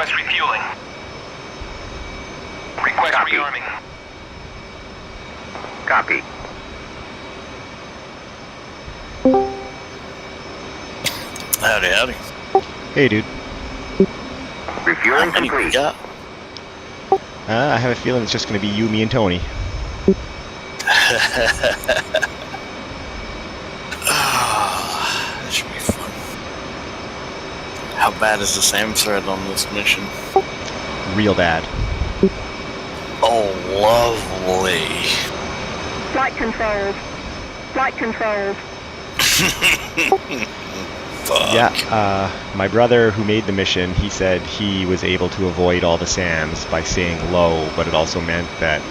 Request refueling. Request rearming. Copy. Howdy, howdy. Hey, dude. Refueling How many we complete. got? I have a feeling it's just going to be you, me, and Tony. That should be fun. How bad is the SAM thread on this mission? Real bad. Oh, lovely. Flight controls. Flight controls. Fuck. Yeah, my brother who made the mission, he said he was able to avoid all the SAMs by staying low, but it also meant that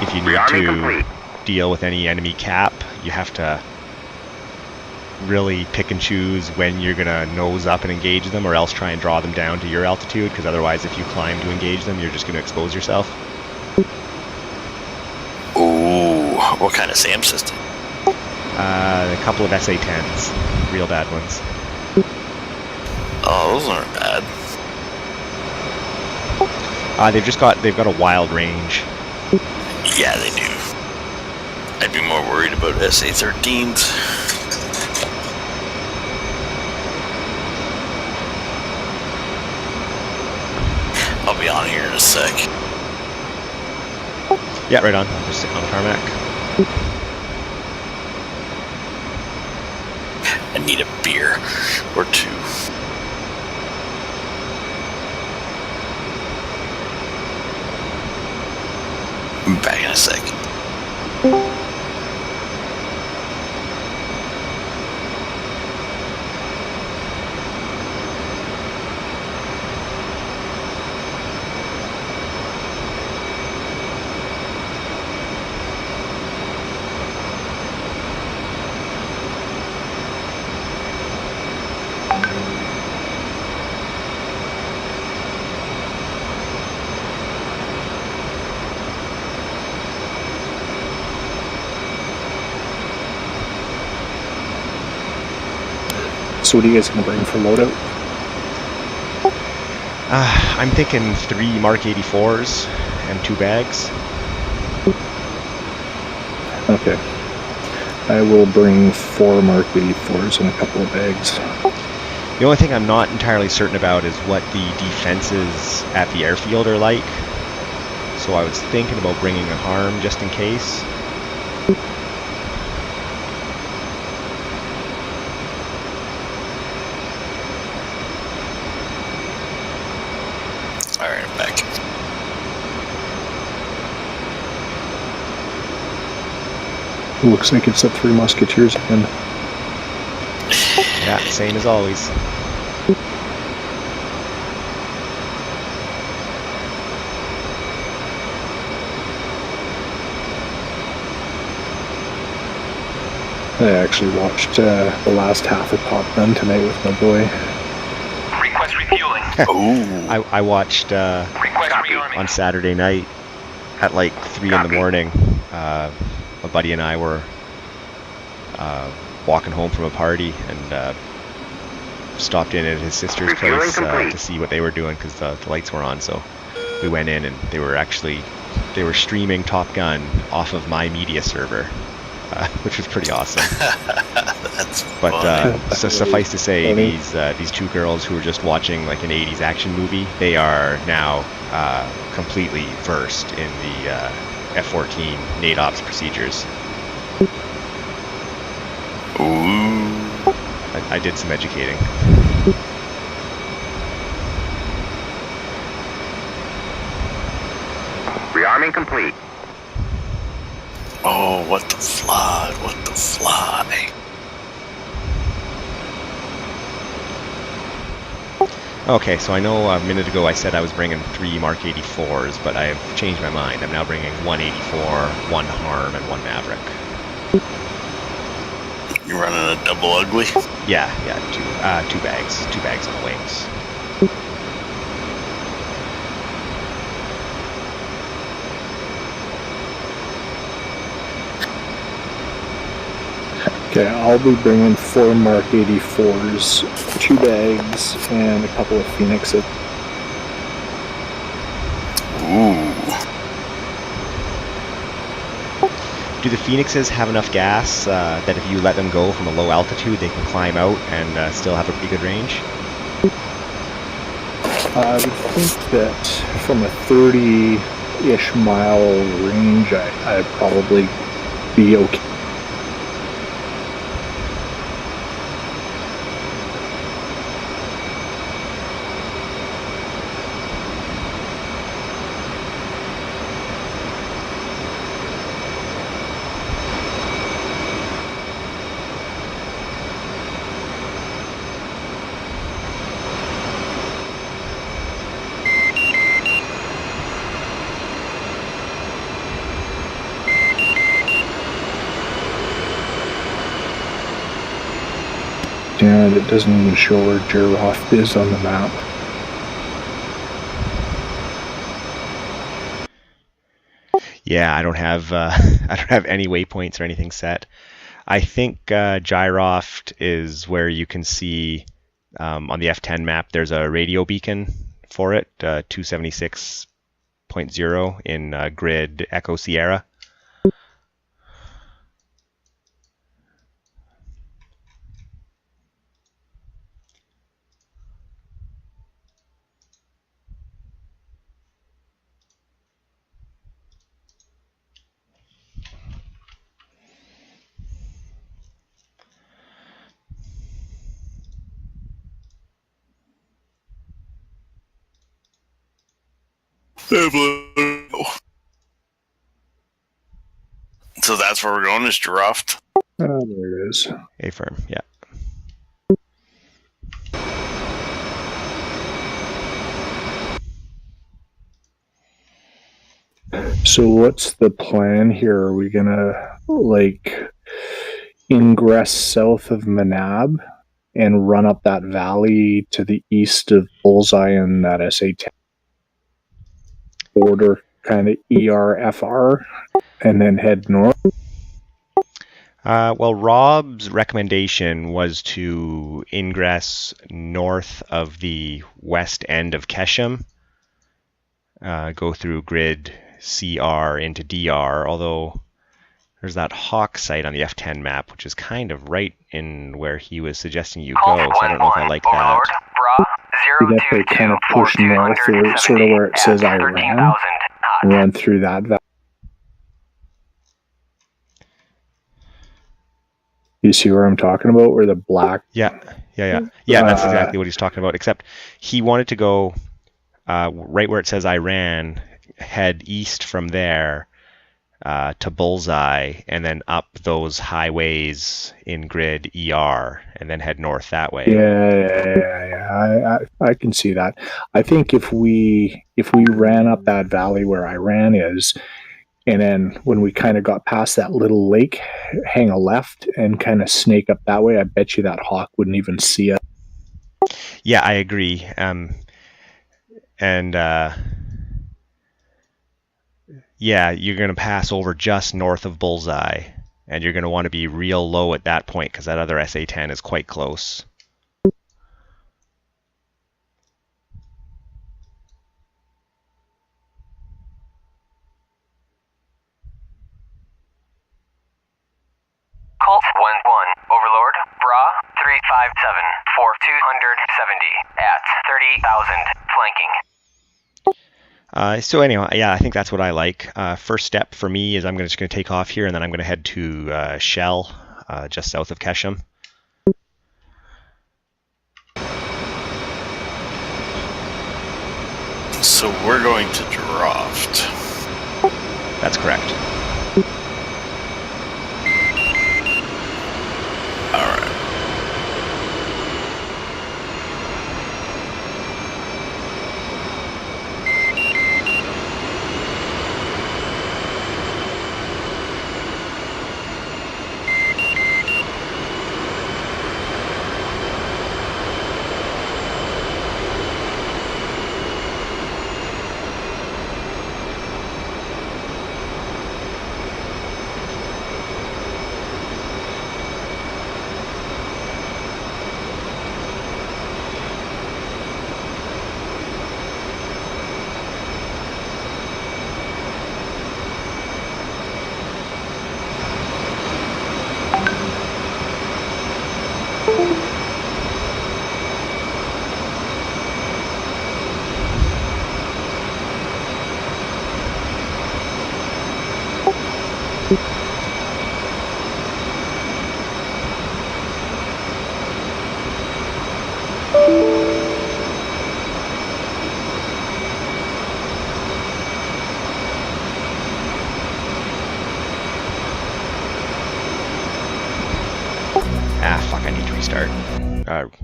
if you need Rearming to complete. deal with any enemy cap, you have to really pick and choose when you're going to nose up and engage them, or else try and draw them down to your altitude, because otherwise if you climb to engage them, you're just going to expose yourself. Ooh, what kind of SAM system? A couple of SA-10s, real bad ones. Oh, those aren't bad. They've got a wild range. Yeah, they do. I'd be more worried about SA-13s. I'll be on here in a sec. Yeah, right on. Just sitting on the tarmac. I need a beer or two. I'm back in a sec. So what are you guys going to bring for loadout? I'm thinking 3 Mark 84s and 2 bags. Okay. I will bring 4 Mark 84s and a couple of bags. The only thing I'm not entirely certain about is what the defenses at the airfield are like. So I was thinking about bringing a harm just in case. Alright, I'm back. Looks like it's the 3 Musketeers again. Yeah, same as always. I actually watched the last half of Top Gun tonight with my boy. Request refueling. Ooh. I watched Request rearming. on Saturday night at like 3 in the morning. My buddy and I were walking home from a party and stopped in at his sister's Refueling place complete. to see what they were doing because the lights were on. So we went in and they were streaming Top Gun off of my media server, which was pretty awesome. That's But funny. so suffice to say, Funny. these 2 girls who were just watching like an 80s action movie, they are now completely versed in the F-14 NATOPS procedures. Ooh. I did some educating. Rearming complete. Oh, what the flood, what the fly. Okay, so I know a minute ago I said I was bringing 3 Mark 84s, but I've changed my mind. I'm now bringing 1 84, 1 Harm, and 1 Maverick. You running a double ugly? Yeah, 2 bags. 2 bags on the wings. Okay, I'll be bringing 4 Mark 84s, 2 bags, and a couple of Phoenixes. Ooh. Do the Phoenixes have enough gas that if you let them go from a low altitude, they can climb out and still have a pretty good range? I would think that from a 30-ish mile range, I'd probably be okay. And it doesn't even show where Jiroft is on the map. Yeah, I don't have I don't have any waypoints or anything set. I think Jiroft is where you can see on the F10 map. There's a radio beacon for it, 276.0 in grid Echo Sierra. So that's where we're going, is Jiroft? Oh, there it is. A-firm, yeah. So what's the plan here? Are we gonna ingress south of Manab and run up that valley to the east of Bullseye and that SA-10 border, kind of ERFR, and then head north? Well, Rob's recommendation was to ingress north of the west end of Keshem, go through grid CR into DR, although there's that Hawk site on the F10 map, which is kind of right in where he was suggesting you go, so I don't know if I like that. You have to kind of push north, or sort of where it says Iran, and run through that valley. You see where I'm talking about? Where the black... Yeah, that's exactly what he's talking about, except he wanted to go right where it says Iran, head east from there to Bullseye, and then up those highways in grid ER, and then head north that way. Yeah. I can see that. I think if we ran up that valley where Iran is, and then when we kind of got past that little lake, hang a left and kind of snake up that way, I bet you that Hawk wouldn't even see us. Yeah, I agree. Yeah, you're going to pass over just north of Bullseye, and you're going to want to be real low at that point because that other SA-10 is quite close. Colt 1-1, Overlord, Bra 357, for 270, at 30,000, flanking. So anyway, yeah, I think that's what I like. First step for me is I'm just going to take off here, and then I'm going to head to Shell, just south of Keshem. So we're going to Jiroft. That's correct. All right.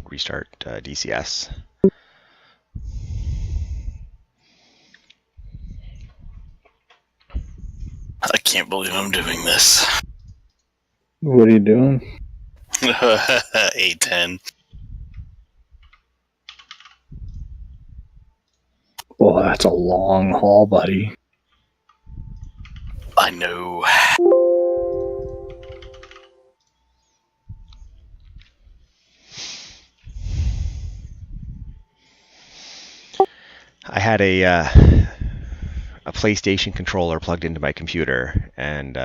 restart DCS. I can't believe I'm doing this. What are you doing? A10. Well, that's a long haul, buddy. I know. I had a PlayStation controller plugged into my computer, and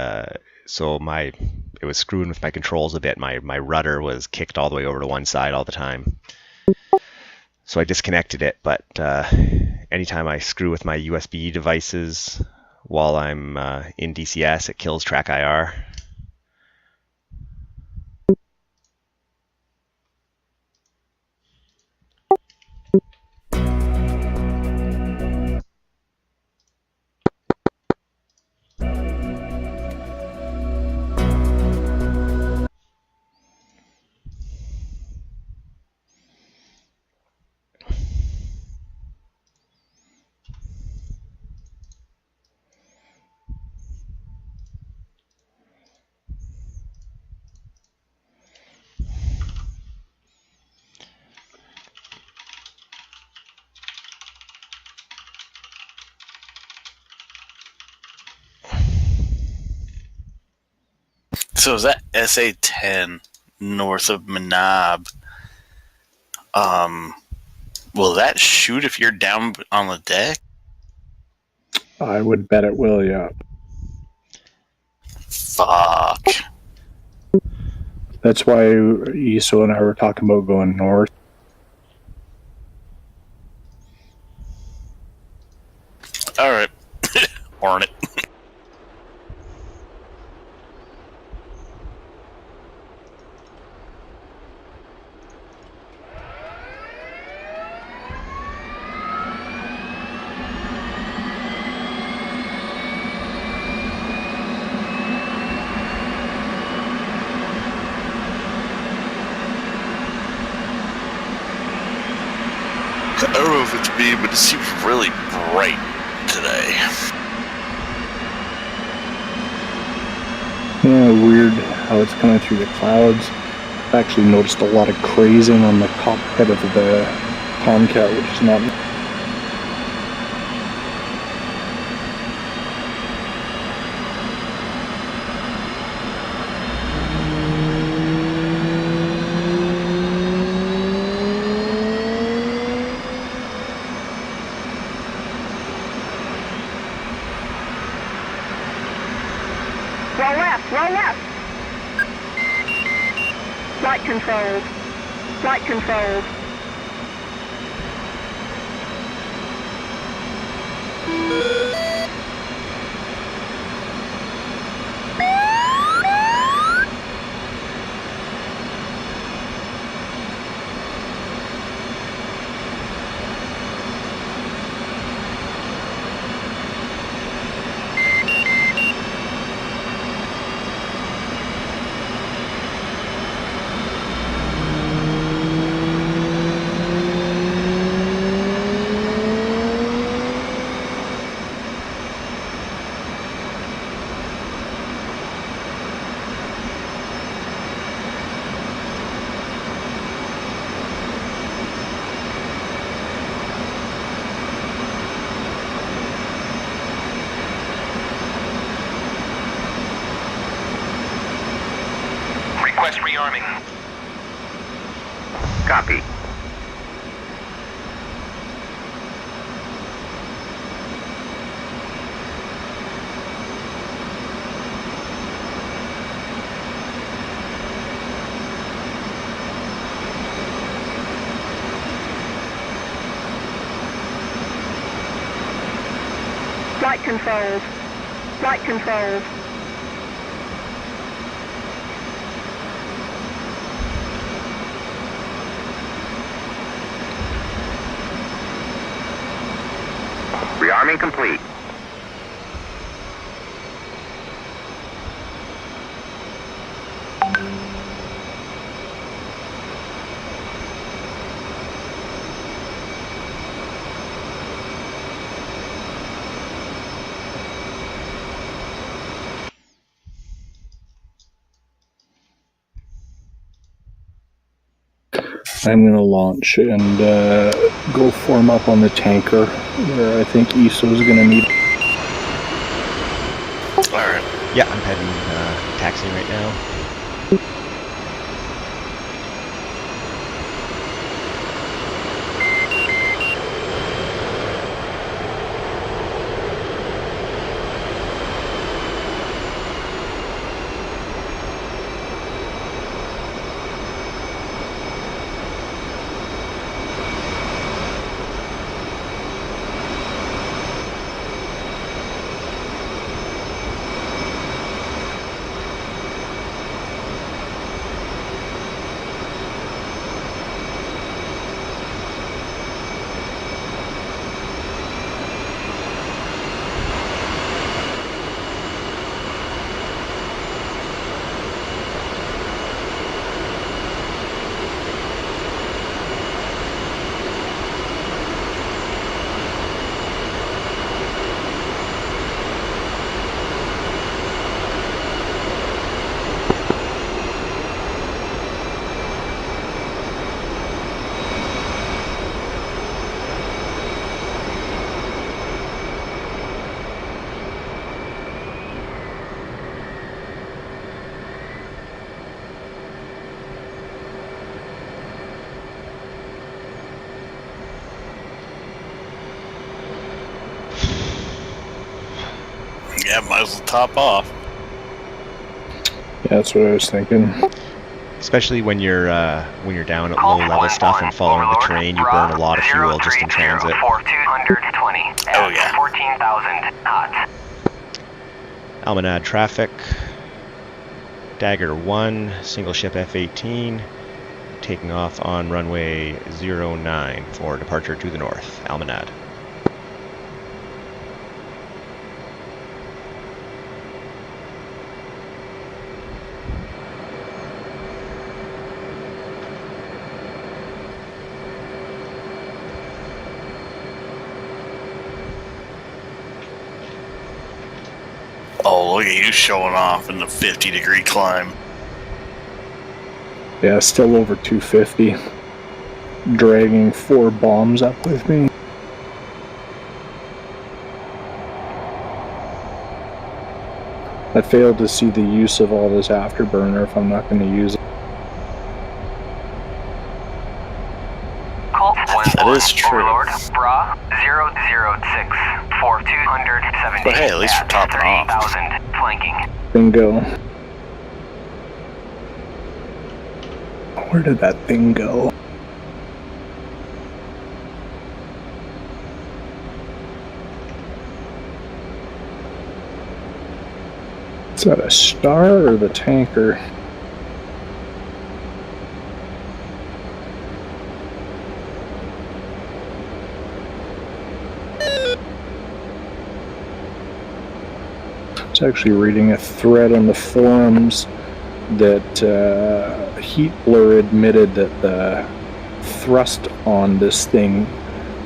so it was screwing with my controls a bit. My rudder was kicked all the way over to one side all the time. So I disconnected it, but anytime I screw with my USB devices while I'm in DCS, it kills track IR. So is that SA-10 north of Manab? Will that shoot if you're down on the deck? I would bet it will, yeah. Fuck. That's why Iso and I were talking about going north. Alright. Hornet. I don't know if it's me, but it seems really bright today. Yeah, weird how it's coming through the clouds. I've actually noticed a lot of crazing on the cockpit of the Tomcat, which is not... Roll left. Flight controls. Flight controls. Request rearming. Copy. Flight controls. Flight controls. Rearming complete. I'm going to launch and go form up on the tanker, where I think ESO is going to need. Alright. Yeah, I'm heading taxiing right now. Yeah, might as well top off. Yeah, that's what I was thinking. Especially when you're down at low level stuff and following the terrain, you burn a lot of fuel just in transit. For 220 Oh, yeah. 14,000 hot. Almanad traffic. Dagger 1, single ship F-18, taking off on runway 09 for departure to the north. Almanad. Oh, look at you showing off in the 50-degree climb. Yeah, still over 250. Dragging 4 bombs up with me. I failed to see the use of all this afterburner if I'm not going to use it. That is true. Overlord, Bra 006 for 270. But hey, at least we're topping off. 30,000 flanking. Bingo. Where did that thing go? Is that a star or the tanker? I was actually reading a thread on the forums that Heatblur admitted that the thrust on this thing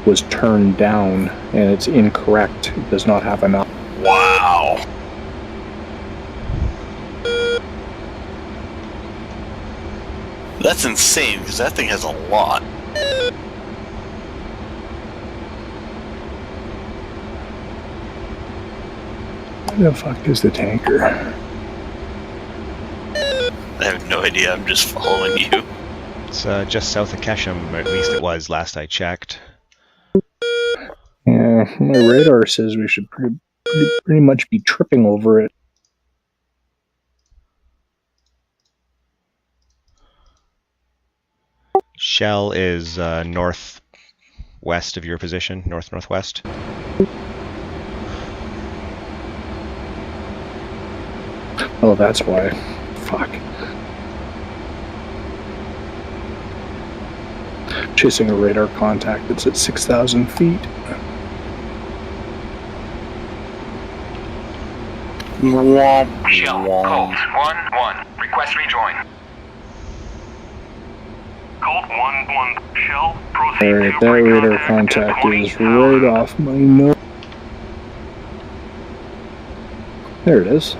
was turned down, and it's incorrect. It does not have enough. Wow. That's insane, because that thing has a lot. Where the fuck is the tanker? I have no idea, I'm just following you. It's just south of Keshem, or at least it was last I checked. Yeah, my radar says we should pretty much be tripping over it. Shell is northwest of your position, northwest. Oh, that's why. Fuck. Chasing a radar contact that's at 6,000 feet. Shell, Colt 1-1. Request rejoin. Colt 1-1. Shell, proceed Alright, to that radar contact contact is 20,000. right off my nose. There it is.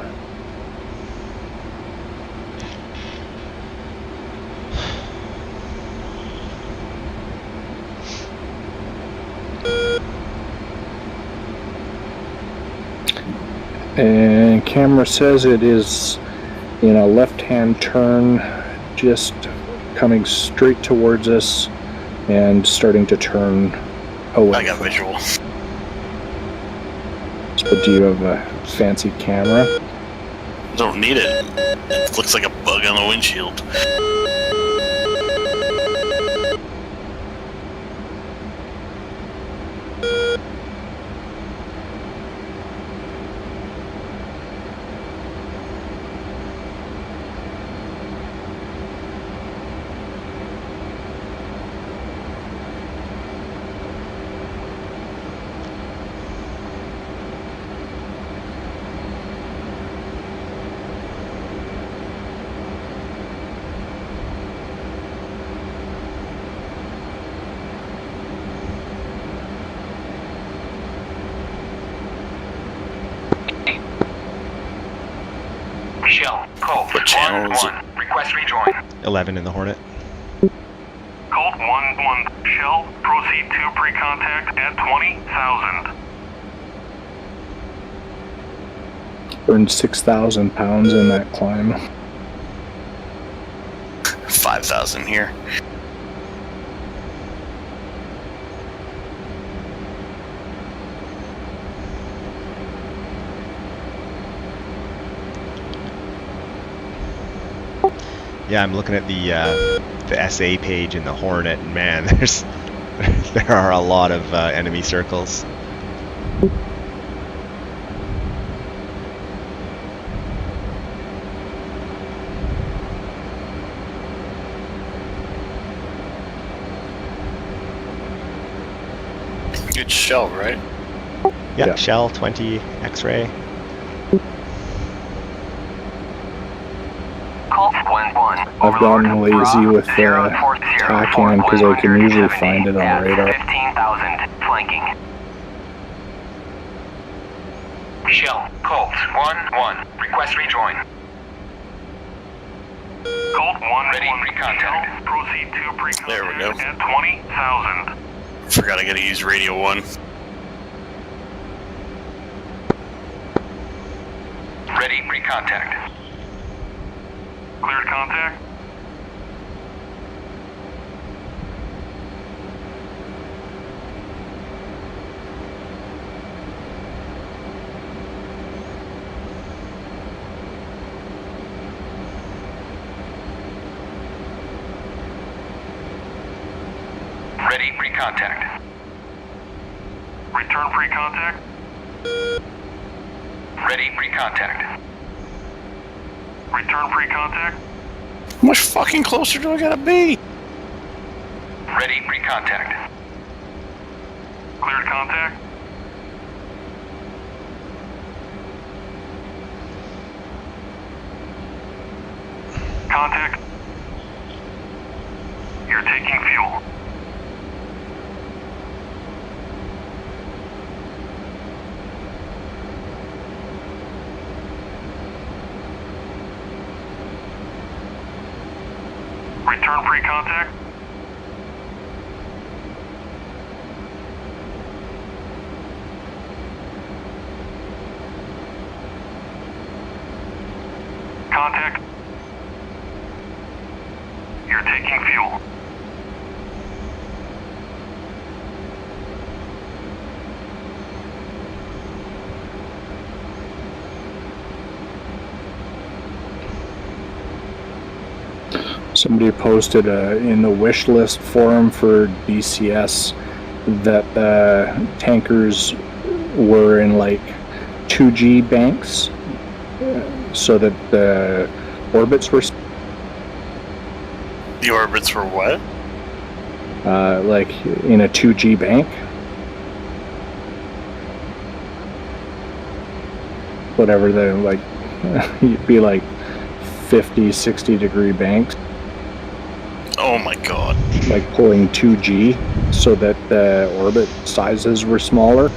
And camera says it is in a left-hand turn, just coming straight towards us and starting to turn away. I got visual. But do you have a fancy camera? Don't need it. It looks like a bug on the windshield. Shell, Colt, What channel is 1-1. Request rejoin. 11 in the Hornet. Colt 1-1. Shell, proceed to pre-contact at 20,000. Burned 6,000 pounds in that climb. 5,000 here. Yeah, I'm looking at the SA page in the Hornet, and man, there are a lot of enemy circles. Good shell, right? Yeah, Yeah. Shell 20 X-ray. Colt 1-1. I've gotten lazy with tacking because I can usually find it on radar. 15,000. Flanking. Shell, Colt 1-1. Request rejoin. Colt 1 ready pre-contact. Proceed to pre-contact There we go. at 20,000. Forgot I gotta use radio 1. Ready pre-contact. Cleared contact. Ready pre-contact. Return pre-contact. Ready pre-contact. Return pre-contact. How much fucking closer do I gotta be? Ready pre-contact. Cleared contact. Contact. You're taking fuel. Return pre-contact. Contact. You're taking fuel. Somebody posted in the wish list forum for DCS that tankers were in like 2G banks, so that the orbits were The orbits were what? like in a 2G bank. Whatever the like, you'd be like 50, 60 degree banks. Oh my god. Like pulling 2G so that the orbit sizes were smaller.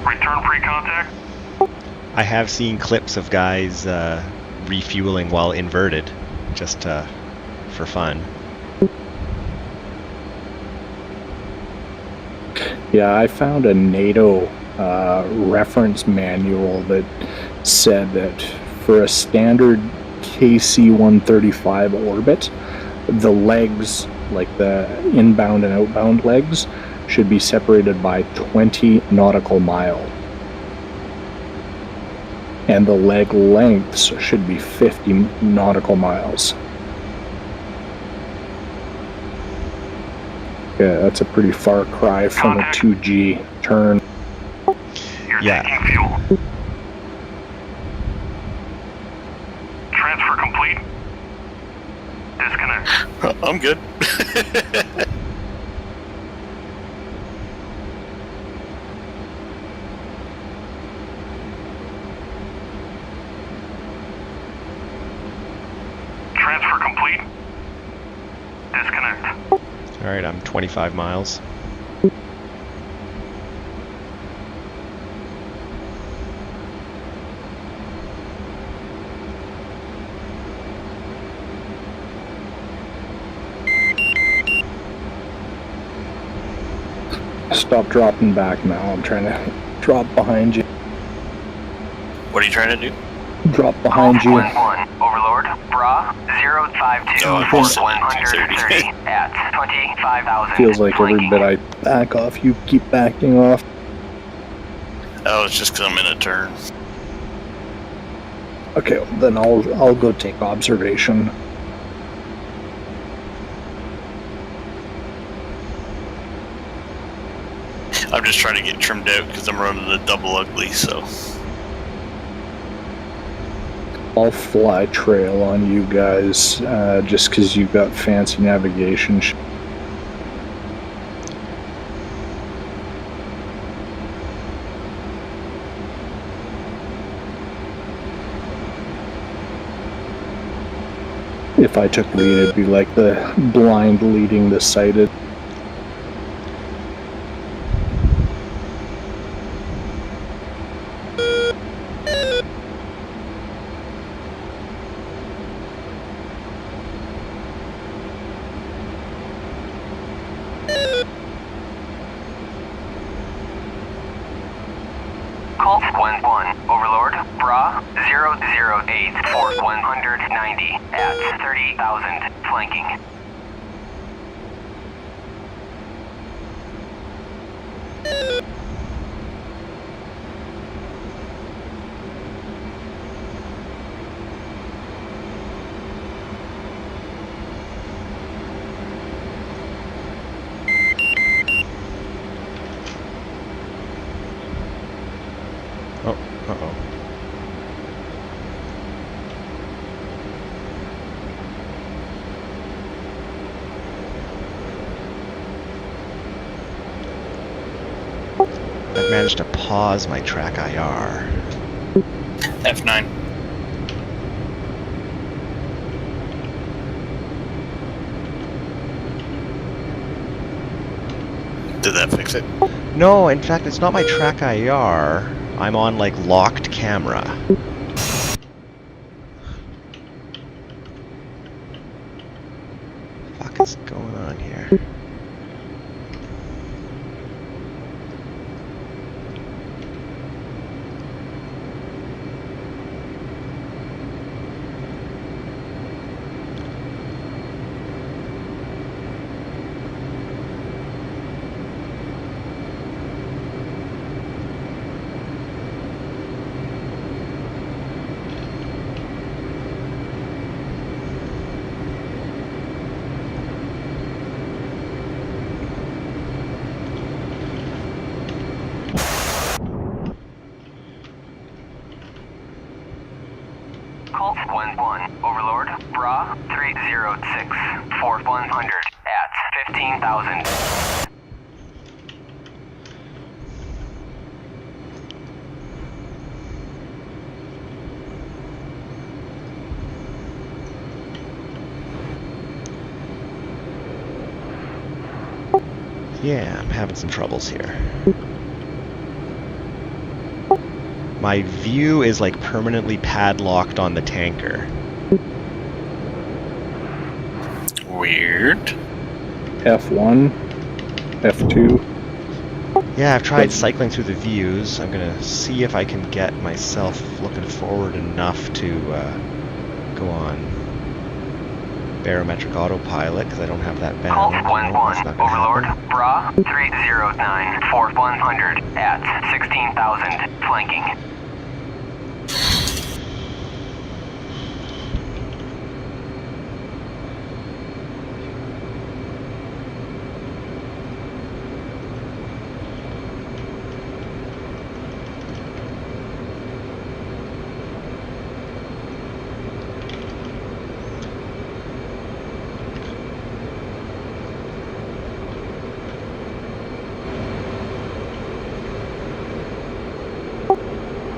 Return pre-contact. I have seen clips of guys refueling while inverted, just for fun. Yeah, I found a NATO reference manual that said that for a standard KC-135 orbit, the legs, like the inbound and outbound legs, should be separated by 20 nautical miles. And the leg lengths should be 50 nautical miles. Yeah, that's a pretty far cry from a 2G turn. You're Yeah. taking fuel. Transfer complete. Disconnect. I'm good. Transfer complete. Disconnect. Alright, I'm 25 miles. Stop dropping back now. I'm trying to drop behind you. What are you trying to do? Drop behind you. 1-1, Overlord, Bra, 052, Oh, for I'm 130 at 25,000. Feels like every flanking. bit I back off, you keep backing off. Oh, it's just 'cause I'm in a turn. Okay, well, then I'll go take observation. I'm just trying to get trimmed out because I'm running a double ugly, so. I'll fly trail on you guys, just because you've got fancy navigation. If I took lead, it'd be like the blind leading the sighted. Call 1-1, Overlord, Bra, 008 for 190 at 30,000. Flanking. Oh, uh-oh. I've managed to pause my track IR. F9. Did that fix it? No, in fact, it's not my track IR. I'm on, like, locked camera. Fuck is going on here? Call 1-1, Overlord, Bra, 306 for 100 at 15,000. Yeah, I'm having some troubles here. My view is like permanently padlocked on the tanker. Weird. F1, F2. Yeah, I've tried cycling through the views. I'm gonna see if I can get myself looking forward enough to go on barometric autopilot because I don't have that bound. Call No, 1-1, that's not gonna Overlord. happen. Bra 309 for 100 at 16,000, flanking.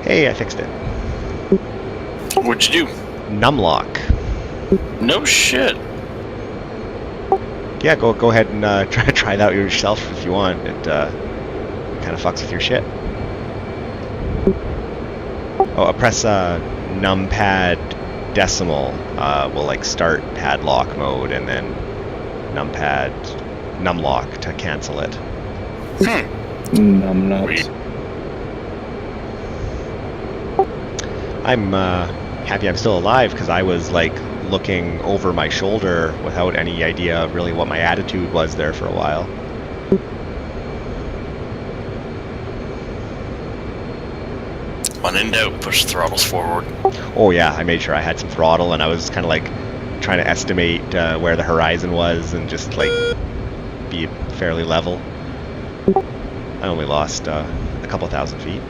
Hey, I fixed it. What'd you do? Numlock. No shit. Yeah, go ahead and try that yourself if you want. It kind of fucks with your shit. Oh, press numpad decimal will like start padlock mode, and then numlock to cancel it. Numbnuts. I'm happy I'm still alive because I was like looking over my shoulder without any idea of really what my attitude was there for a while. When in doubt, push the throttles forward. Oh yeah, I made sure I had some throttle, and I was kind of like trying to estimate where the horizon was and just like be fairly level. I only lost a couple thousand feet.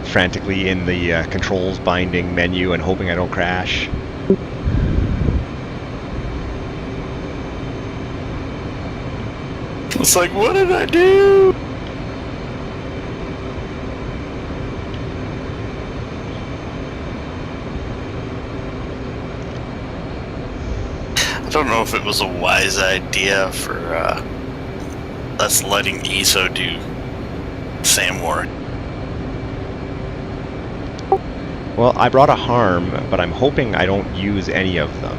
Frantically in the controls binding menu and hoping I don't crash. It's like, what did I do? I don't know if it was a wise idea for us letting ESO do Samwar. Well, I brought a harm, but I'm hoping I don't use any of them.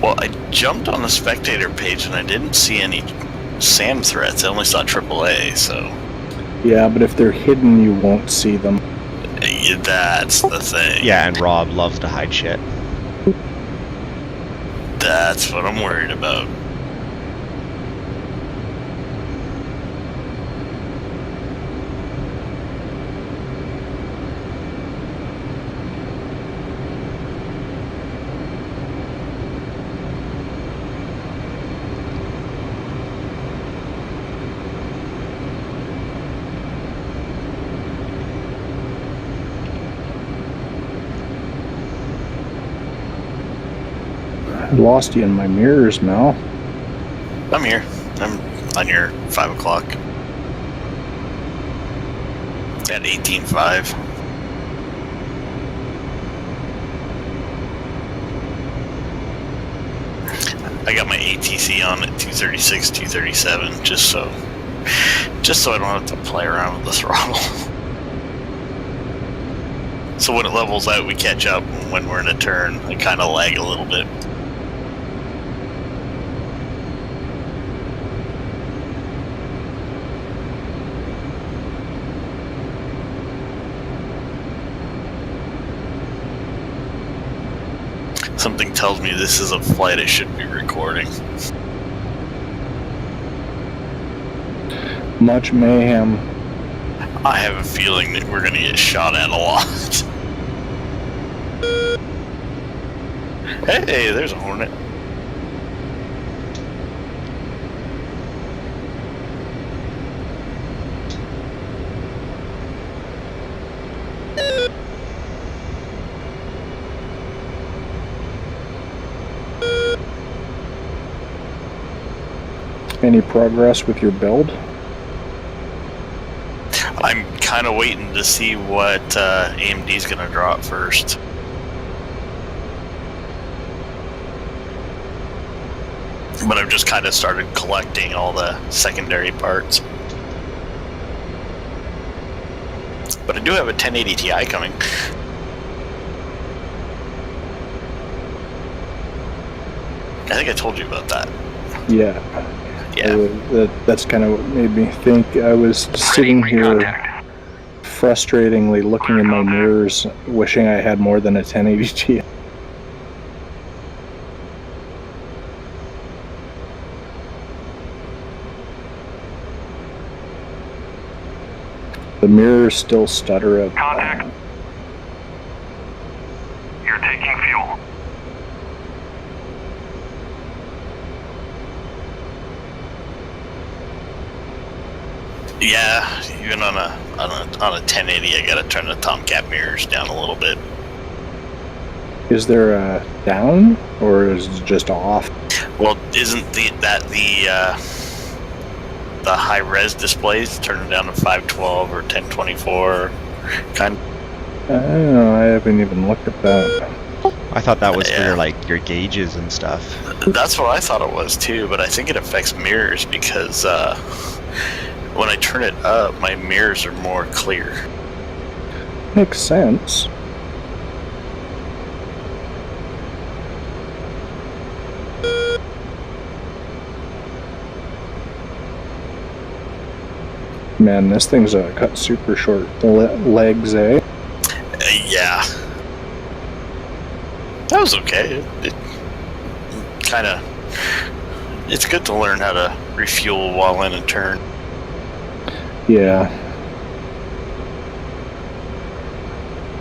Well, I jumped on the spectator page and I didn't see any SAM threats. I only saw AAA, so... Yeah, but if they're hidden, you won't see them. That's the thing. Yeah, and Rob loves to hide shit. That's what I'm worried about. I lost you in my mirrors, Mel. I'm here. I'm on your 5 o'clock. At 18.5. I got my ATC on at 236, 237, just so I don't have to play around with the throttle. So when it levels out, we catch up. When we're in a turn, I kind of lag a little bit. Something tells me this is a flight I should be recording. Much mayhem. I have a feeling that we're gonna get shot at a lot. Hey, there's a Hornet. Any progress with your build? I'm kind of waiting to see what AMD's gonna drop first. But I've just kind of started collecting all the secondary parts. But I do have a 1080 Ti coming. I think I told you about that. Yeah. Yeah. That's kind of what made me think. I was sitting here frustratingly looking in my mirrors, wishing I had more than a 1080 Ti. The mirrors still stutter out. Contact. You're taking fuel. Yeah, even on a 1080, I gotta turn the Tomcat mirrors down a little bit. Is there a down, or is it just off? Well, isn't the high res displays turn them down to 512 or 1024 kind? I don't know. I haven't even looked at that. I thought that was for Yeah. your gauges and stuff. That's what I thought it was too, but I think it affects mirrors because when I turn it up, my mirrors are more clear. Makes sense. Man, this thing's cut super short legs, eh? Yeah. That was okay. It kind of... It's good to learn how to refuel while in a turn. Yeah.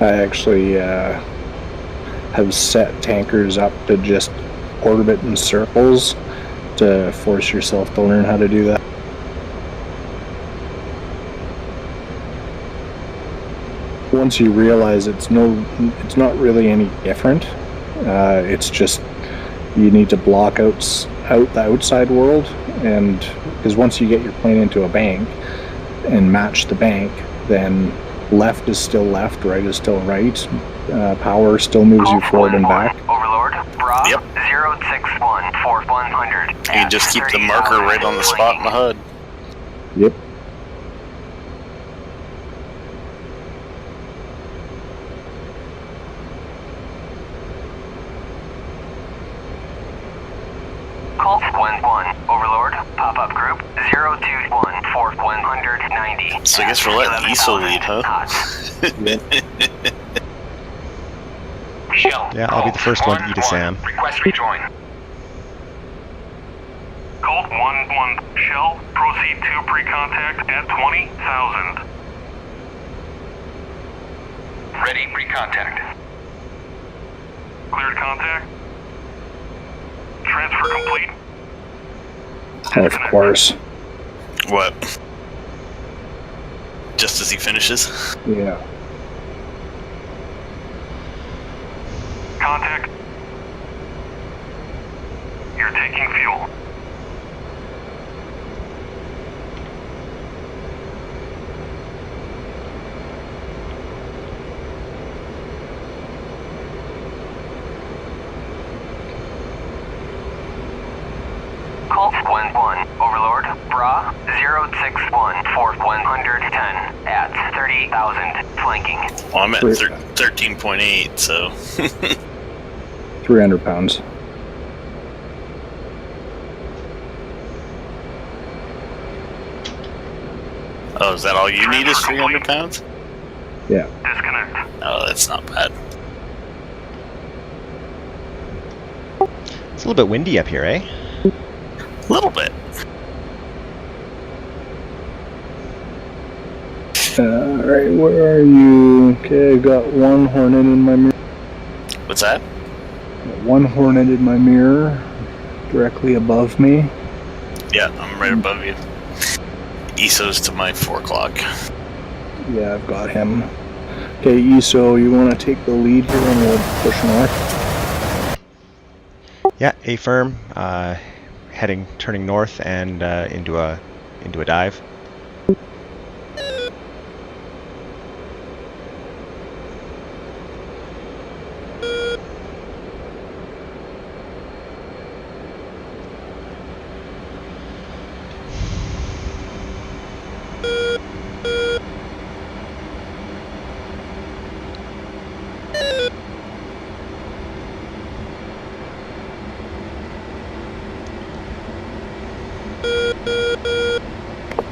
I actually have set tankers up to just orbit in circles to force yourself to learn how to do that. Once you realize it's not really any different. It's just you need to block out the outside world, and because once you get your plane into a bank and match the bank, then left is still left, right is still right. Power still moves you forward and back. Overlord, Bra, Yep. 061 for 100. You can just keep the marker right on the spot in the HUD. Yep. Colt 11, Overlord, pop-up group, 021 for 190. So I guess we're letting ESO lead, huh? Shell. Yeah, I'll be the first one to eat a Sam. Request rejoin. Colt 1-1, Shell, proceed to pre-contact at 20,000. Ready, pre-contact. Cleared contact. Transfer complete. Of course. What? Just as he finishes? Yeah. Contact. You're taking fuel. Colt 1-1, Overlord, Bra, 061 for 110 at 30,000, flanking. Well, I'm at 13.8, so... 300 pounds. Oh, is that all you need is 300 pounds? Yeah. Disconnect. Oh, that's not bad. It's a little bit windy up here, eh? A little bit. Alright, where are you? Okay, I got one Hornet in my mirror. What's that? One Hornet in my mirror, directly above me. Yeah, I'm right above you. ESO's to my 4 o'clock. Yeah, I've got him. Okay, ESO, you want to take the lead here and we'll push north? Yeah, A firm, turning north and into a dive.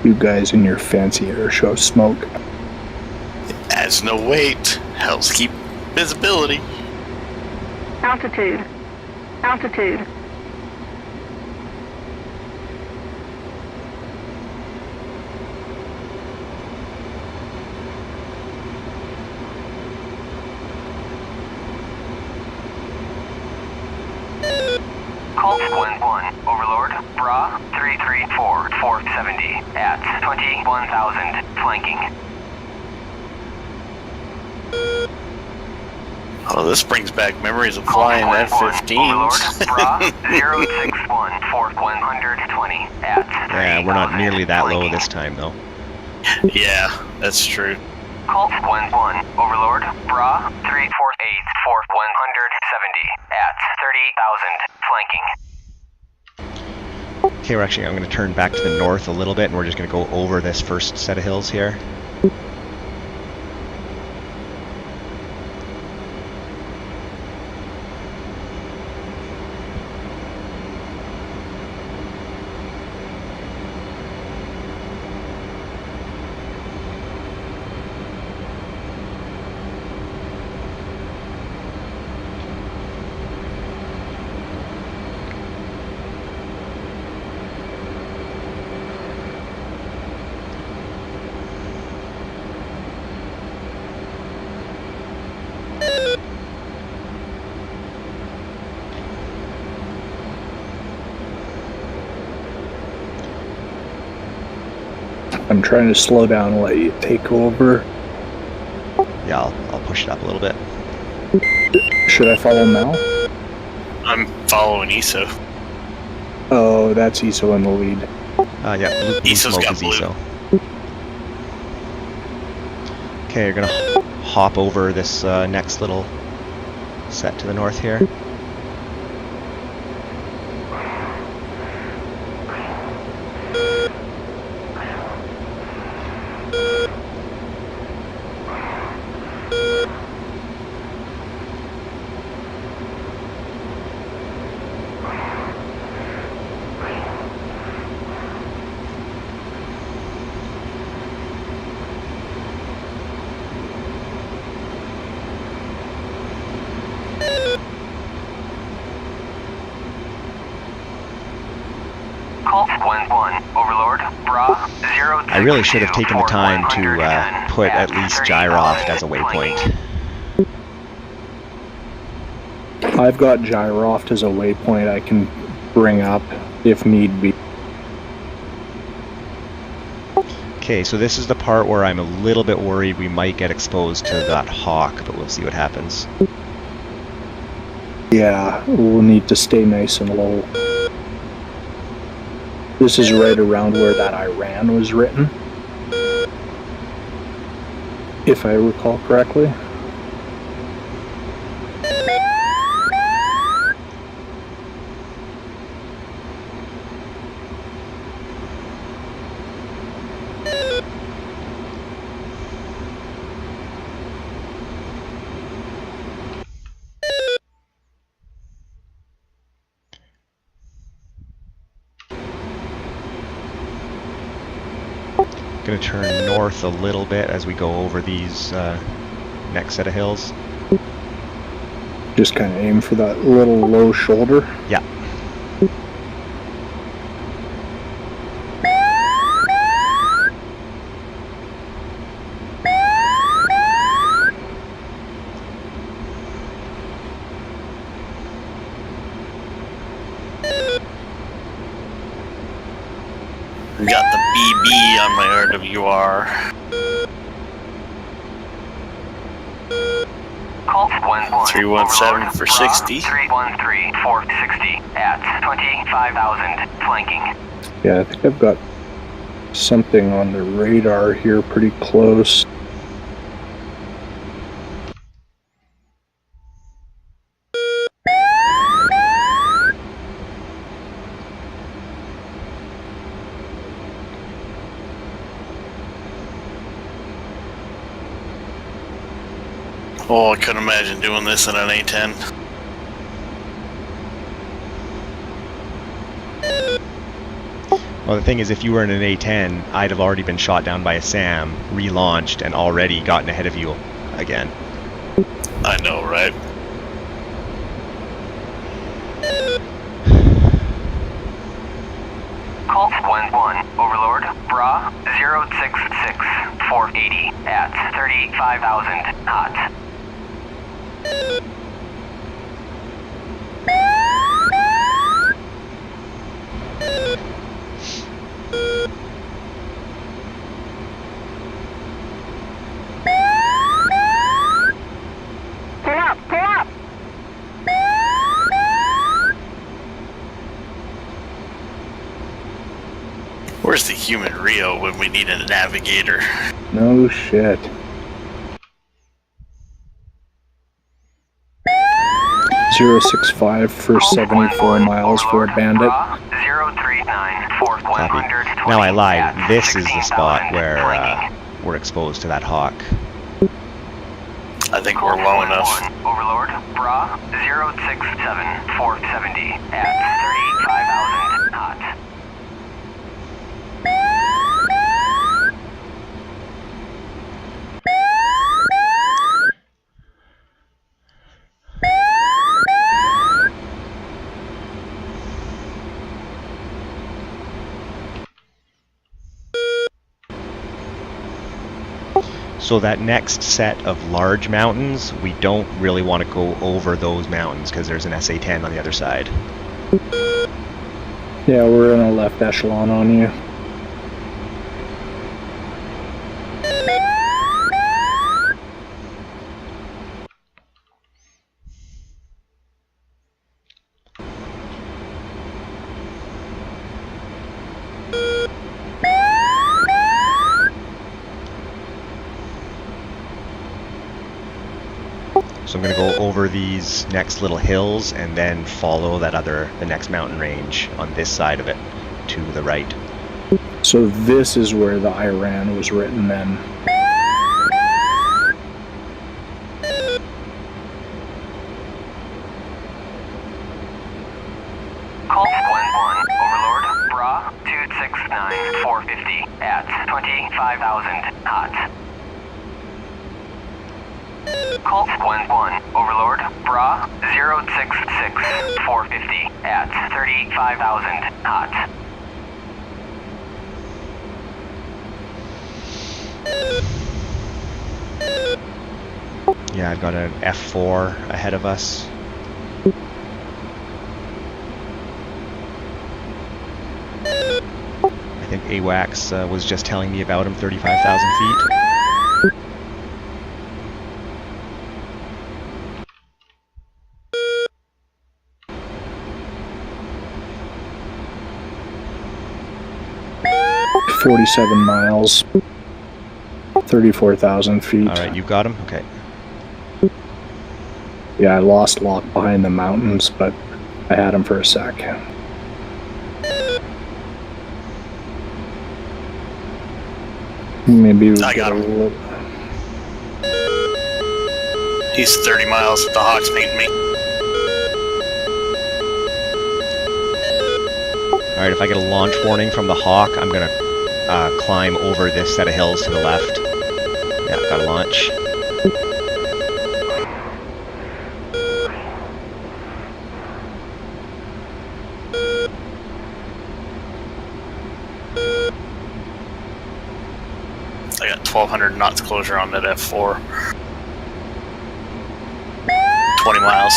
You guys in your fancy air show smoke. Adds no weight. Helps keep visibility. Altitude. Altitude. Colt 1-1, Overlord, Bra 334, 470 at 21,000, flanking. Oh, this brings back memories of flying F-15s. Bra 061, 120 at 30,000. Yeah, we're not nearly that low flanking. this time, though. Yeah, that's true. Colt 1-1, Overlord, Bra 348, 170 at 30,000, flanking. Okay, I'm going to turn back to the north a little bit, and we're just going to go over this first set of hills here. I'm trying to slow down and let you take over. Yeah, I'll push it up a little bit. Should I follow Mel? I'm following ESO. Oh, that's ESO in the lead. Yeah, blue ESO's smoke got is blue. ESO. Okay, you're going to hop over this next little set to the north here. Colt 1-1, Overlord, Bra 062, I really should have taken the time to put at least Jiroft as a waypoint. I've got Jiroft as a waypoint I can bring up if need be. Okay, so this is the part where I'm a little bit worried we might get exposed to that hawk, but we'll see what happens. Yeah, we'll need to stay nice and low. This is right around where that Iran was written, if I recall correctly. Going to turn north a little bit as we go over these next set of hills. Just kind of aim for that little low shoulder. Yeah. Got the BB on my RWR. Colt 1-1, 317 for 60. 313, 460 at 25,000, flanking. Yeah, I think I've got something on the radar here pretty close. Oh, I couldn't imagine doing this in an A10. Well, the thing is, if you were in an A10, I'd have already been shot down by a SAM, relaunched, and already gotten ahead of you again. I know, right? Colt 1-1, Overlord, Bra 066, 480 at 35,000 hot. Pull up, pull up. Where's the human Rio when we need a navigator? No shit. .065 for 74 miles for a bandit. 039 for 120. Now I lied. at This is the 16,000 spot where flanking. we're exposed to that hawk. I think we're low enough. Overlord, Bra 067, 470 at 35,000 hot. So that next set of large mountains, we don't really want to go over those mountains because there's an SA-10 on the other side. Yeah, we're in a left echelon on you. So I'm going to go over these next little hills and then follow the next mountain range on this side of it to the right. So this is where the Iran was written then. Colt 1-1, Overlord, Bra 269, 450 at 25,000 hot. Colt 1-1, Overlord, Bra 066, 450 at 35,000 hot. Yeah, I've got an F4 ahead of us. I think AWACS was just telling me about him, 35,000 feet. .47 miles, 34,000 feet. All right, you got him? Okay. Yeah, I lost lock behind the mountains, but I had him for a sec. Maybe we I get got a him. little. He's 30 miles. The hawk's beating me. Alright, if I get a launch warning from the hawk, I'm going to climb over this set of hills to the left. Yeah, got a launch. I got 1,200 knots closure on that F4. 20 miles.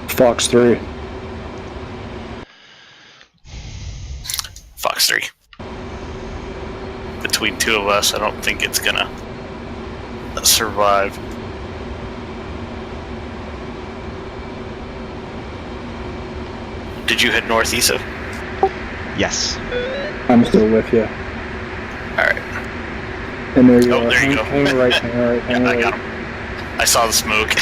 Fox 3. Fox 3. Between two of us, I don't think it's gonna survive. Did you head northeast of? Yes. I'm still with you. Alright. And there you Oh, go. there you go. Hang right, hang right, hang Yeah, I right. got him. I saw the smoke.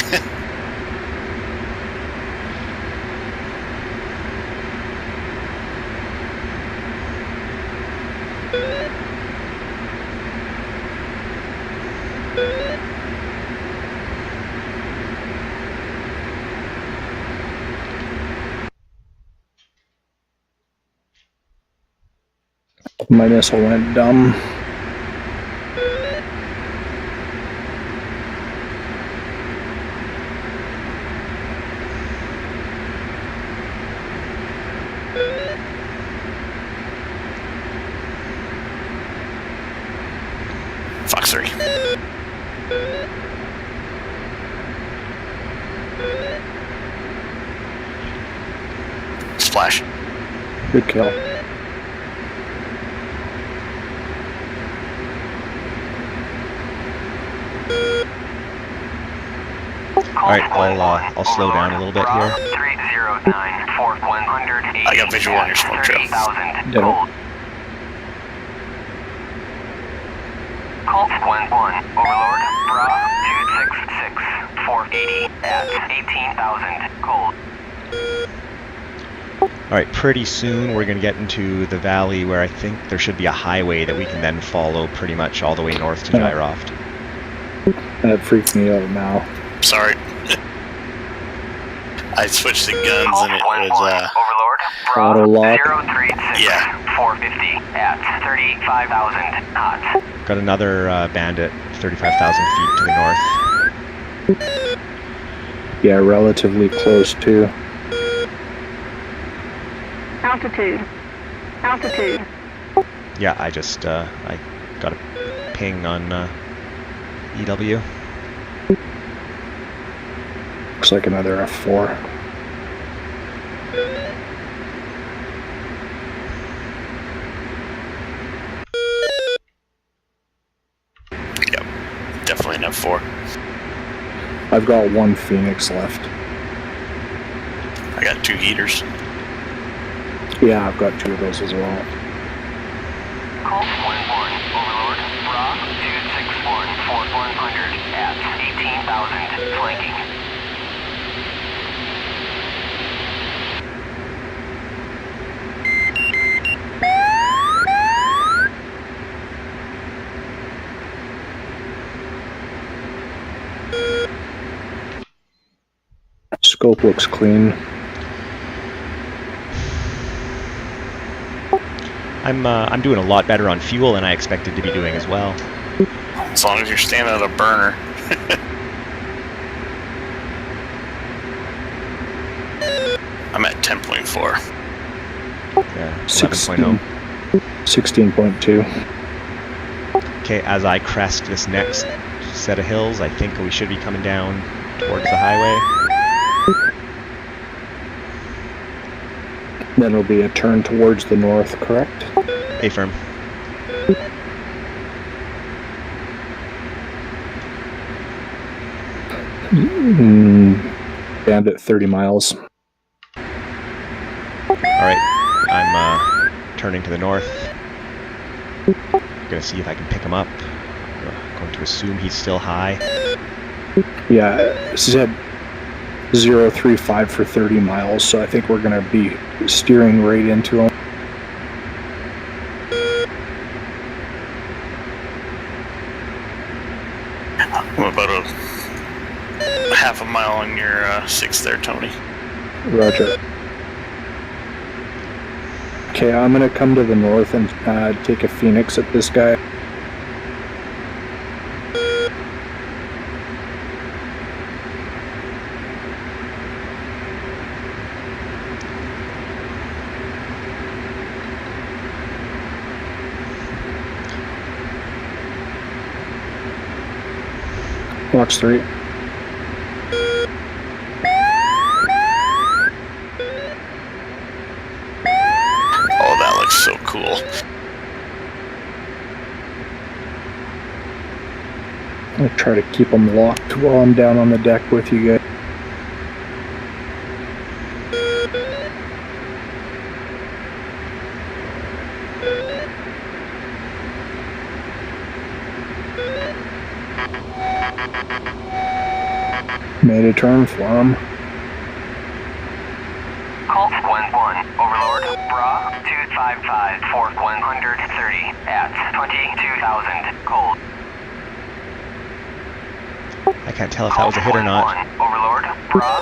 My missile went dumb. Fox 3. Splash. Good kill. Alright, I'll slow down a little bit here. 309 for 180. I got visual on your smoke trail. 30,000 Did it. gold. Colt 1-1, Overlord, Bra 266, 480 at 18,000 gold. Alright, pretty soon we're going to get into the valley where I think there should be a highway that we can then follow pretty much all the way north to Jiroft. That freaks me out now. Sorry. I switched the guns Colt and it 1-1, was, Overlord, Bra Auto lock. 036, Yeah. 450 at 35,000 knots. Got another bandit 35,000 feet to the north. Yeah, relatively close too. Altitude. Altitude. Yeah, I just I got a ping on EW. Looks like another F4. yep, definitely an F4. I've got one Phoenix left. I got 2 heaters. Yeah, I've got 2 of those as well. Colt 1-1, Overlord, Bra 261 for 100 at 18,000 flanking. Scope looks clean. I'm doing a lot better on fuel than I expected to be doing as well. As long as you're staying at a burner. I'm at 10.4. Yeah, 16. 11.0. 16.2. Okay, as I crest this next set of hills, I think we should be coming down towards the highway. Then it'll be a turn towards the north, correct? A-firm. Bandit 30 miles. Alright, I'm turning to the north. Gonna see if I can pick him up. Going to assume he's still high. Yeah, it said 035 for 30 miles, so I think we're going to be steering right into him. I'm about a half a mile on your 6 there, Tony. Roger. Okay, I'm going to come to the north and take a Phoenix at this guy. Box 3. Oh, that looks so cool. I'll try to keep them locked while I'm down on the deck with you guys. Made a turn for him. Colt 1-1, Overlord, Bra 255 for 130 at 22,000 gold. I can't tell if that was a hit or not. 1-1, Overlord, Bra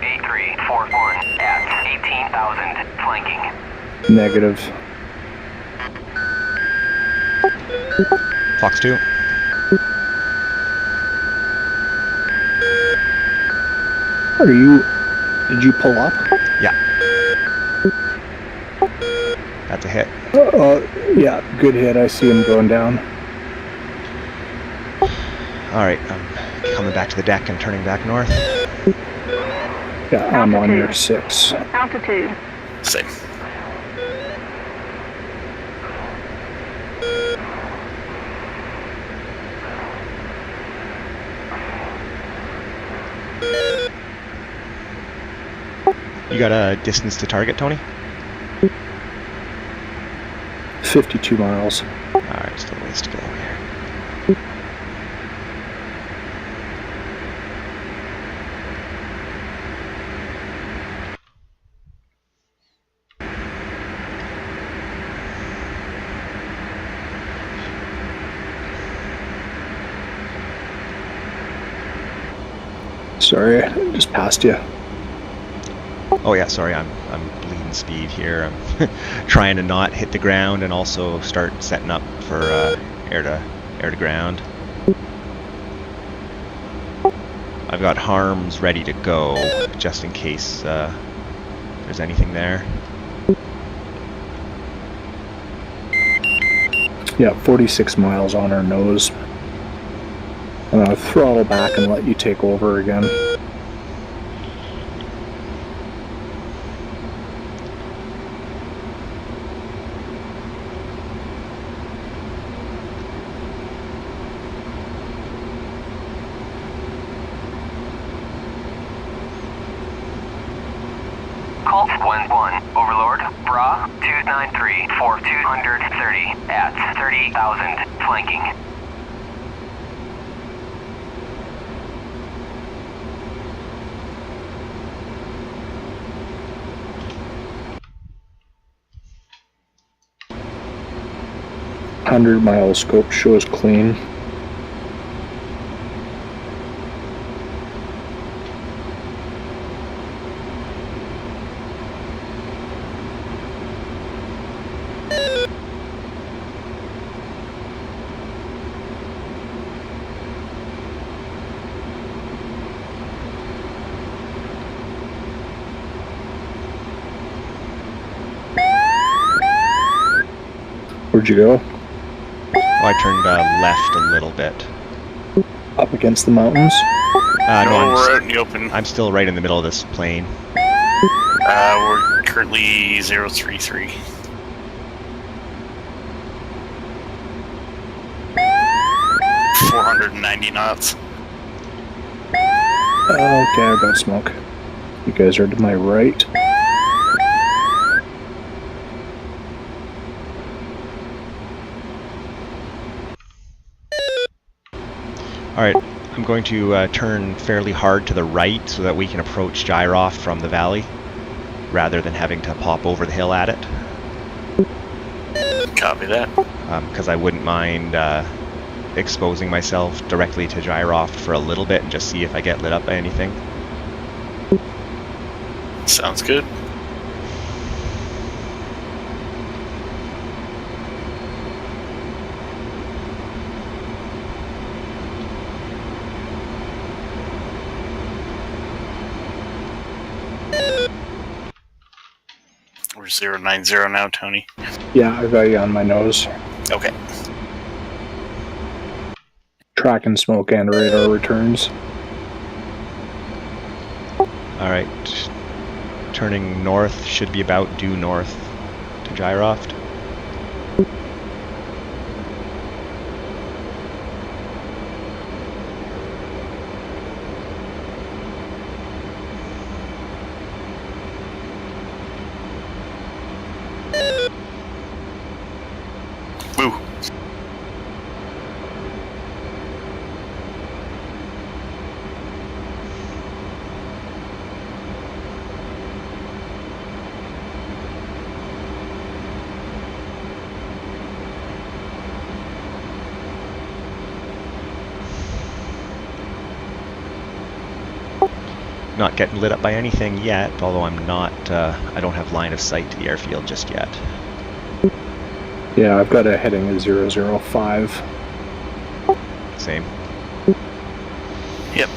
083 for 1 at 18,000 flanking. Negative. Fox 2. Did you pull up? Yeah. That's a hit. Yeah, good hit. I see him going down. Alright, I'm coming back to the deck and turning back north. Yeah, I'm on your 6. Altitude. Same. You got a distance to target, Tony? 52 miles. Alright, still a ways to go here. Sorry, I just passed you. Oh yeah, sorry, I'm bleeding speed here. I'm trying to not hit the ground and also start setting up for air to ground. I've got harms ready to go just in case there's anything there. Yeah, 46 miles on our nose. I'm gonna throttle back and let you take over again. Colt 1-1, Overlord, Bra 293 for 230 at 30,000, flanking. $100-mile scope shows clean. Where'd you go? Oh, I turned left a little bit. Up against the mountains? No, we're out in the open. I'm still right in the middle of this plane. We're currently 033. .490 knots. Okay, I've got smoke. You guys are to my right. Alright, I'm going to turn fairly hard to the right so that we can approach Jiroft from the valley, rather than having to pop over the hill at it. Copy that. Because I wouldn't mind exposing myself directly to Jiroft for a little bit and just see if I get lit up by anything. Sounds good. We're 090 now, Tony. Yeah, I got you on my nose. Okay. Track and smoke and radar returns. Alright, turning north, should be about due north to Jiroft. Woo. Not getting lit up by anything yet, although I'm not, I don't have line of sight to the airfield just yet. Yeah, I've got a heading of 005. Same. Yep.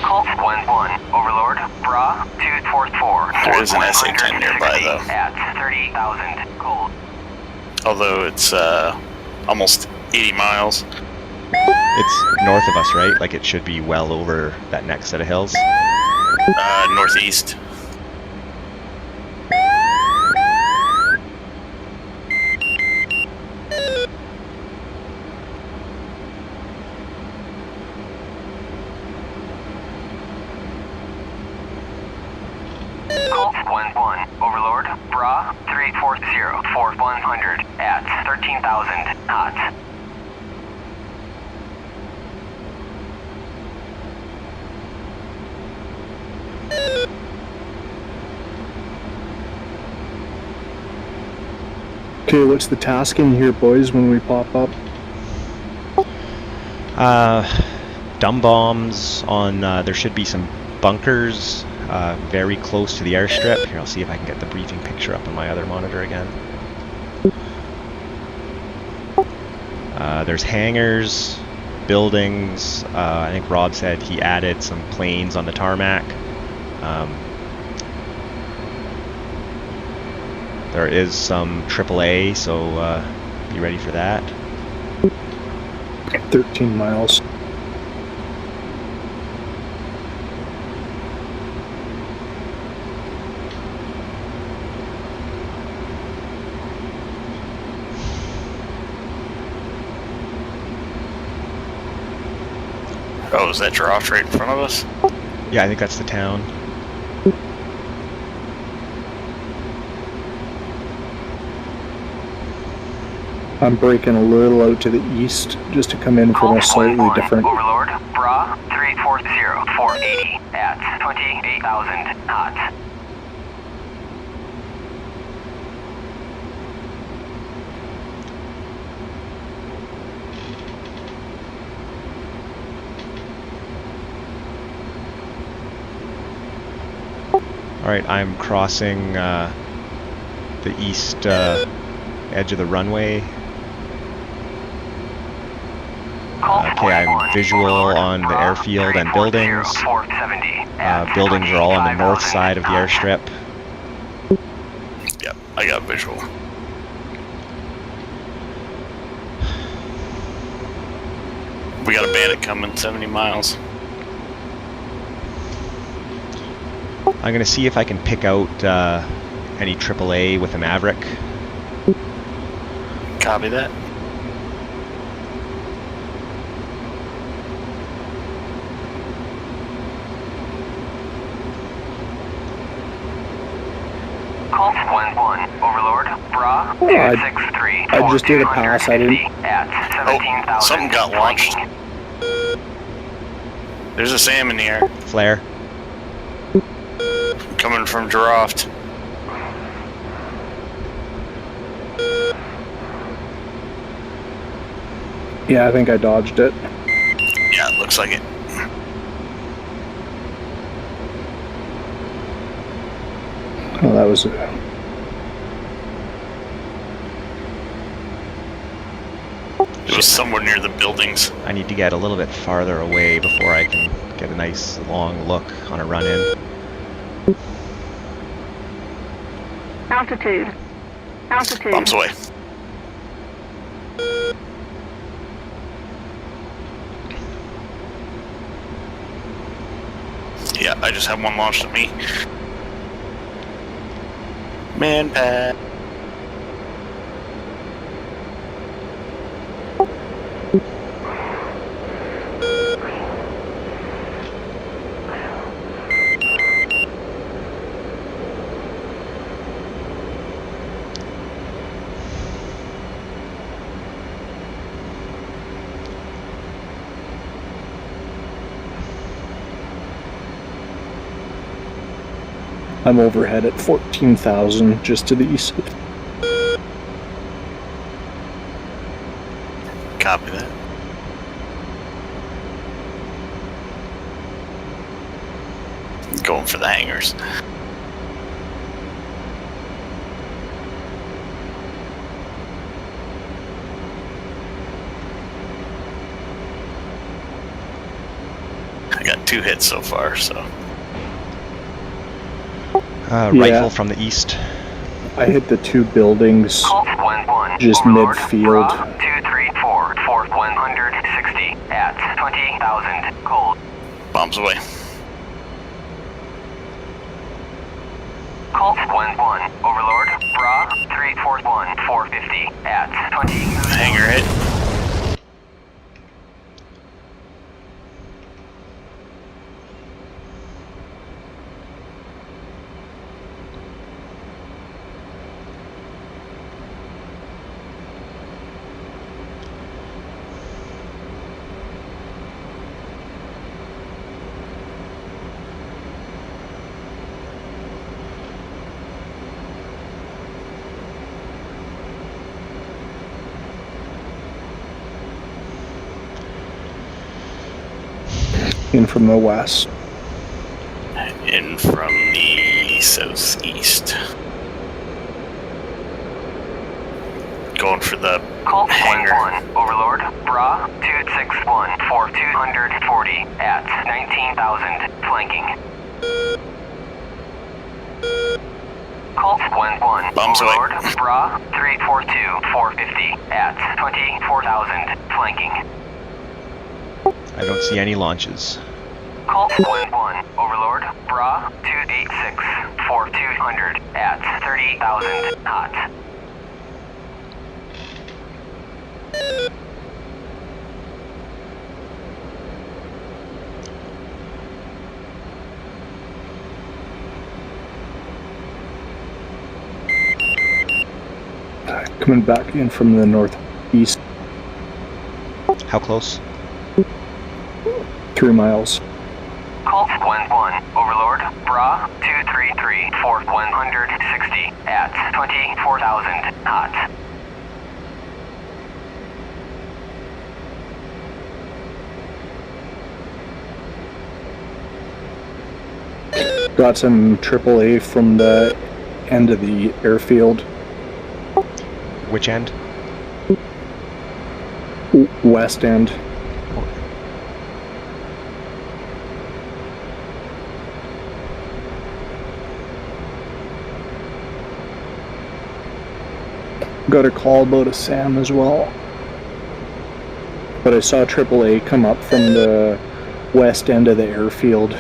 Colt 1-1, Overlord, Bra 244. There is an SA-10 nearby, though. At 30,000, Colt. Although it's almost 80 miles. It's north of us, right? Like it should be well over that next set of hills. Northeast. Colt 1-1, Overlord, Bra 3840 for 100 at 13,000 knots. Okay, what's the tasking here, boys, when we pop up? Dumb bombs on, there should be some bunkers very close to the airstrip. Here, I'll see if I can get the briefing picture up on my other monitor again. There's hangars, buildings. I think Rob said he added some planes on the tarmac. There is some AAA, so be ready for that. 13 miles. Oh, is that Jiroft right in front of us? Yeah, I think that's the town. I'm breaking a little out to the east just to come in from a slightly different. Overlord, Bra 3840 for 80 at 28,000 knots. Alright, I'm crossing the east edge of the runway. Okay, I'm visual on the airfield and buildings. Buildings are all on the north side of the airstrip. Yep, I got visual. We got a bandit coming 70 miles. I'm gonna see if I can pick out any AAA with a Maverick. Copy that. Colt 1-1, Overlord, Bra 263. I just did a pass, I didn't. At 17,000. Oh, something got launched. There's a SAM in the air. Flare. Coming from Jiroft. Yeah, I think I dodged it. Yeah, it looks like it. Oh, that was. It was somewhere near the buildings. I need to get a little bit farther away before I can get a nice long look on a run-in. Altitude. Altitude. Bumps away. Yeah, I just had one launched at me. Man pad. I'm overhead at 14,000 just to the east. Copy that. the hangars. I got 2 hits so far, so. Rifle from the east. I hit the 2 buildings Colt 1-1. just Overlord, midfield. Bra 234 for 160 at 20,000. Cold. Bombs away. Colt 1-1. Overlord, Bra 341 450 at 20. Hanger hit. In from the west. In from the southeast. Going for the Colt hangar. 1-1. Overlord, Bra 261 for 240 at 19,000. Flanking. Colt 1-1. Bombs away. Overlord, Bra 342 450 at 24,000. Flanking. I don't see any launches. Colt 1-1. Overlord, Bra 286 for 200 at 30,000. Hot. Coming back in from the northeast. How close? 3 miles. Colt 1-1. Overlord, Bra 233 for 160 at 24,000. Hot. Got some AAA from the end of the airfield. Which end? West end. Got a call about a SAM as well. But I saw AAA come up from the west end of the airfield.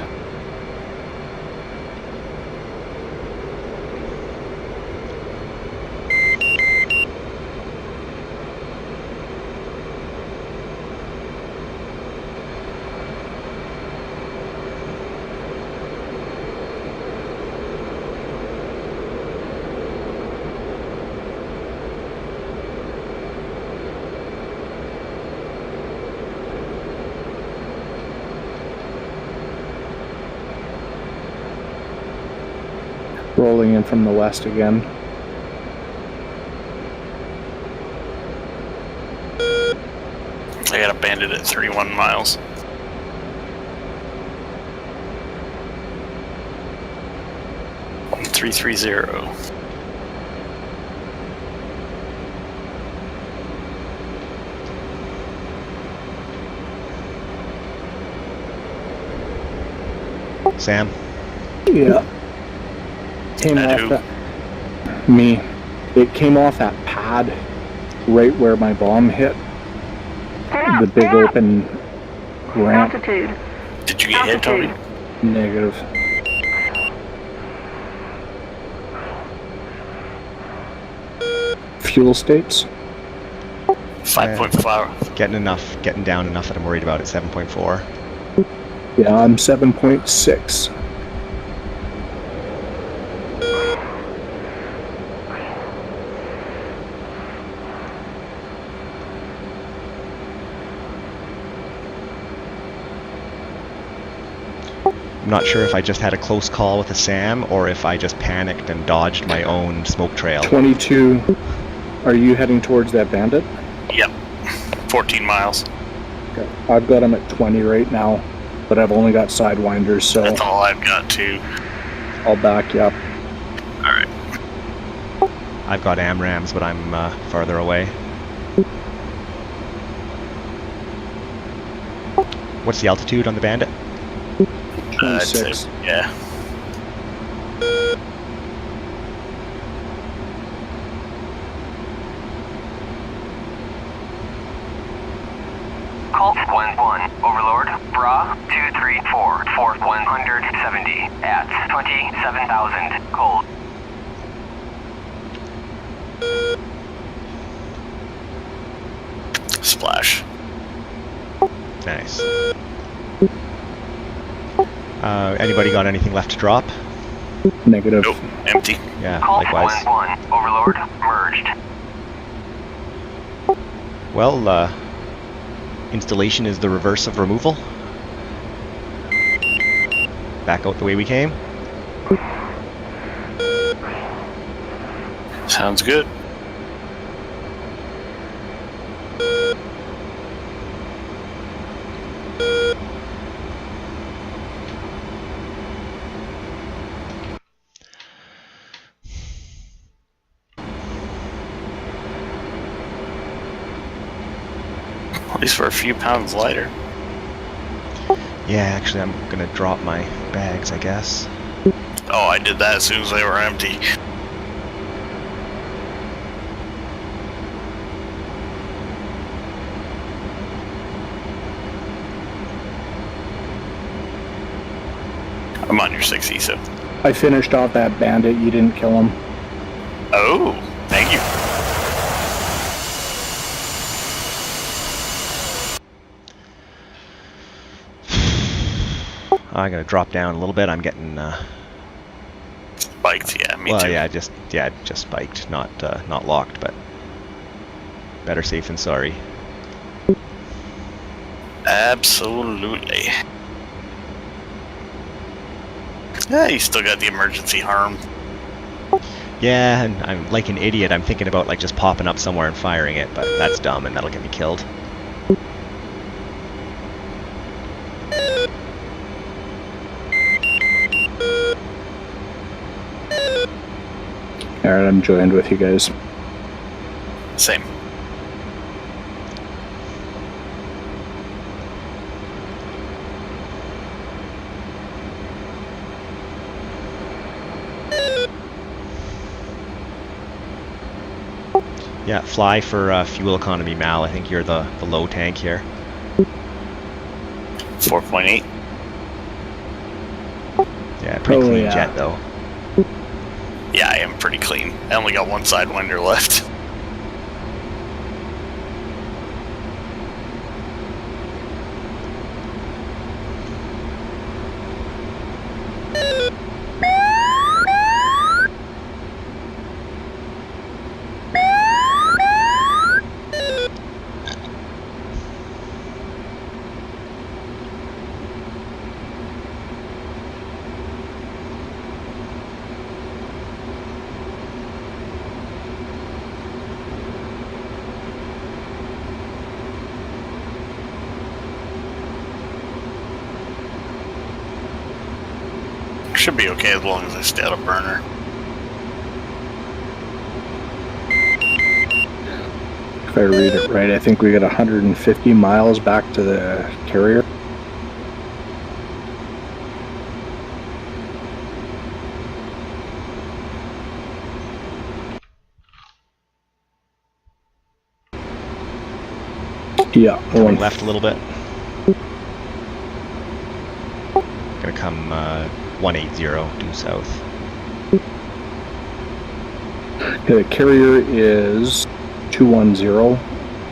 Rolling in from the west again. I got a bandit at 31 miles. I'm 330. Sam? Yeah. Came At off who? that. Me. It came off that pad right where my bomb hit. The big open ramp. Altitude. Did you get hit, Tony? Altitude. Negative. Fuel states. 5.5. Getting down enough that I'm worried about it. 7.4. Yeah, I'm 7.6. I'm not sure if I just had a close call with a SAM or if I just panicked and dodged my own smoke trail. 22. Are you heading towards that bandit? Yep. 14 miles. Okay. I've got him at 20 right now, but I've only got sidewinders, so That's all I've got too. I'll back you up. Alright. I've got AMRAMs, but I'm farther away. What's the altitude on the Bandit? I'd say, 26. yeah. Colt 1-1, Overlord, Bra 234 for 170 at 27,000, cold. Splash. Nice. Anybody got anything left to drop? Negative. Nope, empty. Yeah, Colt likewise. 1-1, Overlord, merged. Well, installation is the reverse of removal. Back out the way we came. Sounds good. At least we're a few pounds lighter. Yeah, actually, I'm gonna drop my bags, I guess. Oh, I did that as soon as they were empty. I'm on your 6 ESO. I finished off that bandit. You didn't kill him. Oh, thank you. I'm gonna drop down a little bit. I'm getting Spiked, yeah, me well, too. yeah, just spiked, not locked, but better safe than sorry. Absolutely. Yeah, you still got the emergency harm. Yeah, and I'm like an idiot. I'm thinking about like just popping up somewhere and firing it, but that's dumb, and that'll get me killed. Alright, I'm joined with you guys. Same. Yeah, fly for fuel economy, Mal. I think you're the low tank here. 4.8. Yeah, pretty clean yeah. jet though. Yeah, I am pretty clean. I only got one sidewinder left. Should be okay as long as I stay out of burner. If I read it right, I think we got 150 miles back to the carrier. Yeah, Coming left a little bit. Gonna come 180 due south. The carrier is 210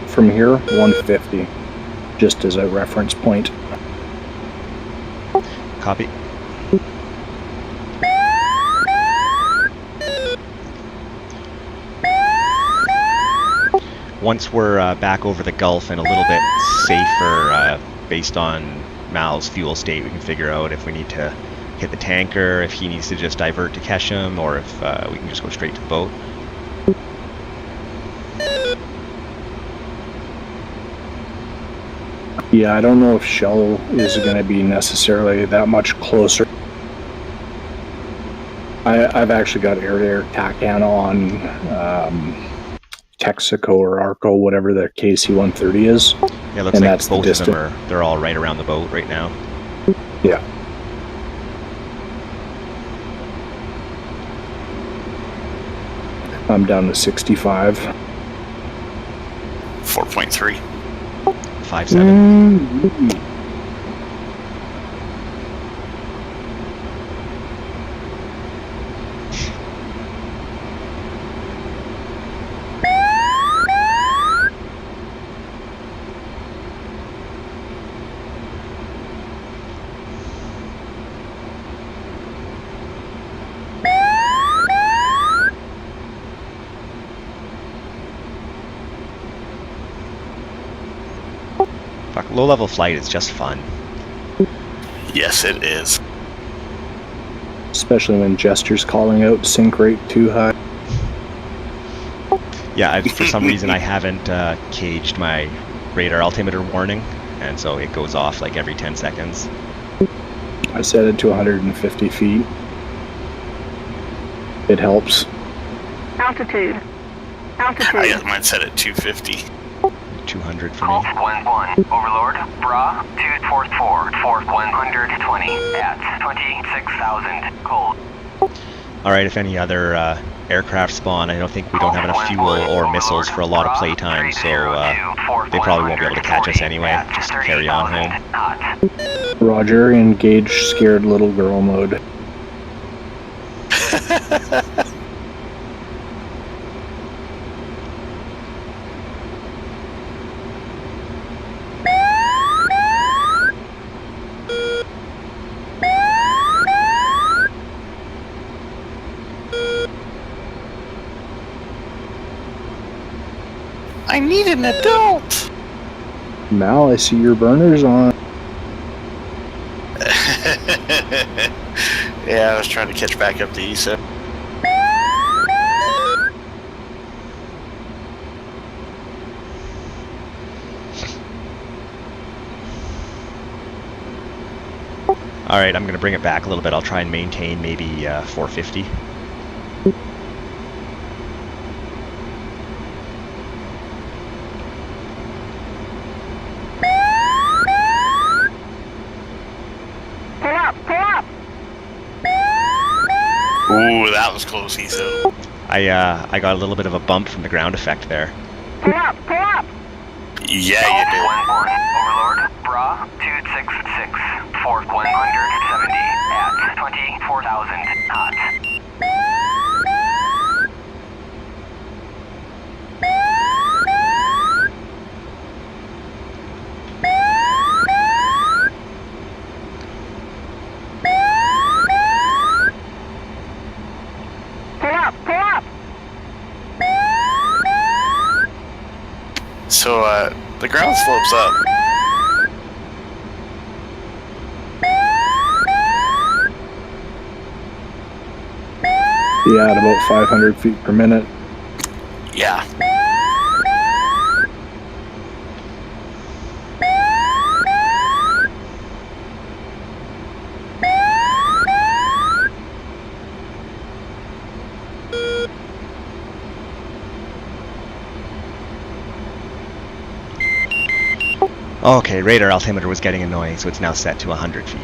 from here, 150, just as a reference point. Copy. Once we're back over the Gulf and a little bit safer, based on Mal's fuel state, we can figure out if we need to hit the tanker, if he needs to just divert to Keshem, or if we can just go straight to the boat. Yeah, I don't know if Shell is going to be necessarily that much closer. I've actually got air-to-air TACAN on Texaco or Arco, whatever the KC-130 is. Yeah, it looks And like that's the both of them distance. they're all right around the boat right now. Yeah. I'm down to 65. 4.3. 5.7. Fuck, low-level flight is just fun. Yes, it is. Especially when Jester's calling out sync rate too high. Yeah, for some reason I haven't caged my radar altimeter warning, and so it goes off like every 10 seconds. I set it to 150 feet. It helps. Altitude. Altitude. I got mine set at 250. 200 for Call me. 1-1. Overlord, Bra, 244, for 120 at 26,000. Cold. Alright, if any other aircraft spawn, I don't think we don't have enough fuel or missiles for a lot of playtime, so they probably won't be able to catch us anyway. Just carry on home. Roger, engage scared little girl mode. I need an adult! Mal, I see your burners on. Yeah, I was trying to catch back up to ESA. Alright, I'm going to bring it back a little bit. I'll try and maintain maybe 450. Pull up. Pull up. Ooh, that was close, ESA. I got a little bit of a bump from the ground effect there. Pull up. Pull up. Yeah, Call you did. 1-1. Overlord, Bra, 266, for 170 at 24,000 knots. Pull up. Pull up. So, the ground slopes up. Yeah, at about 500 feet per minute. Yeah. Okay, radar altimeter was getting annoying, so it's now set to 100 feet.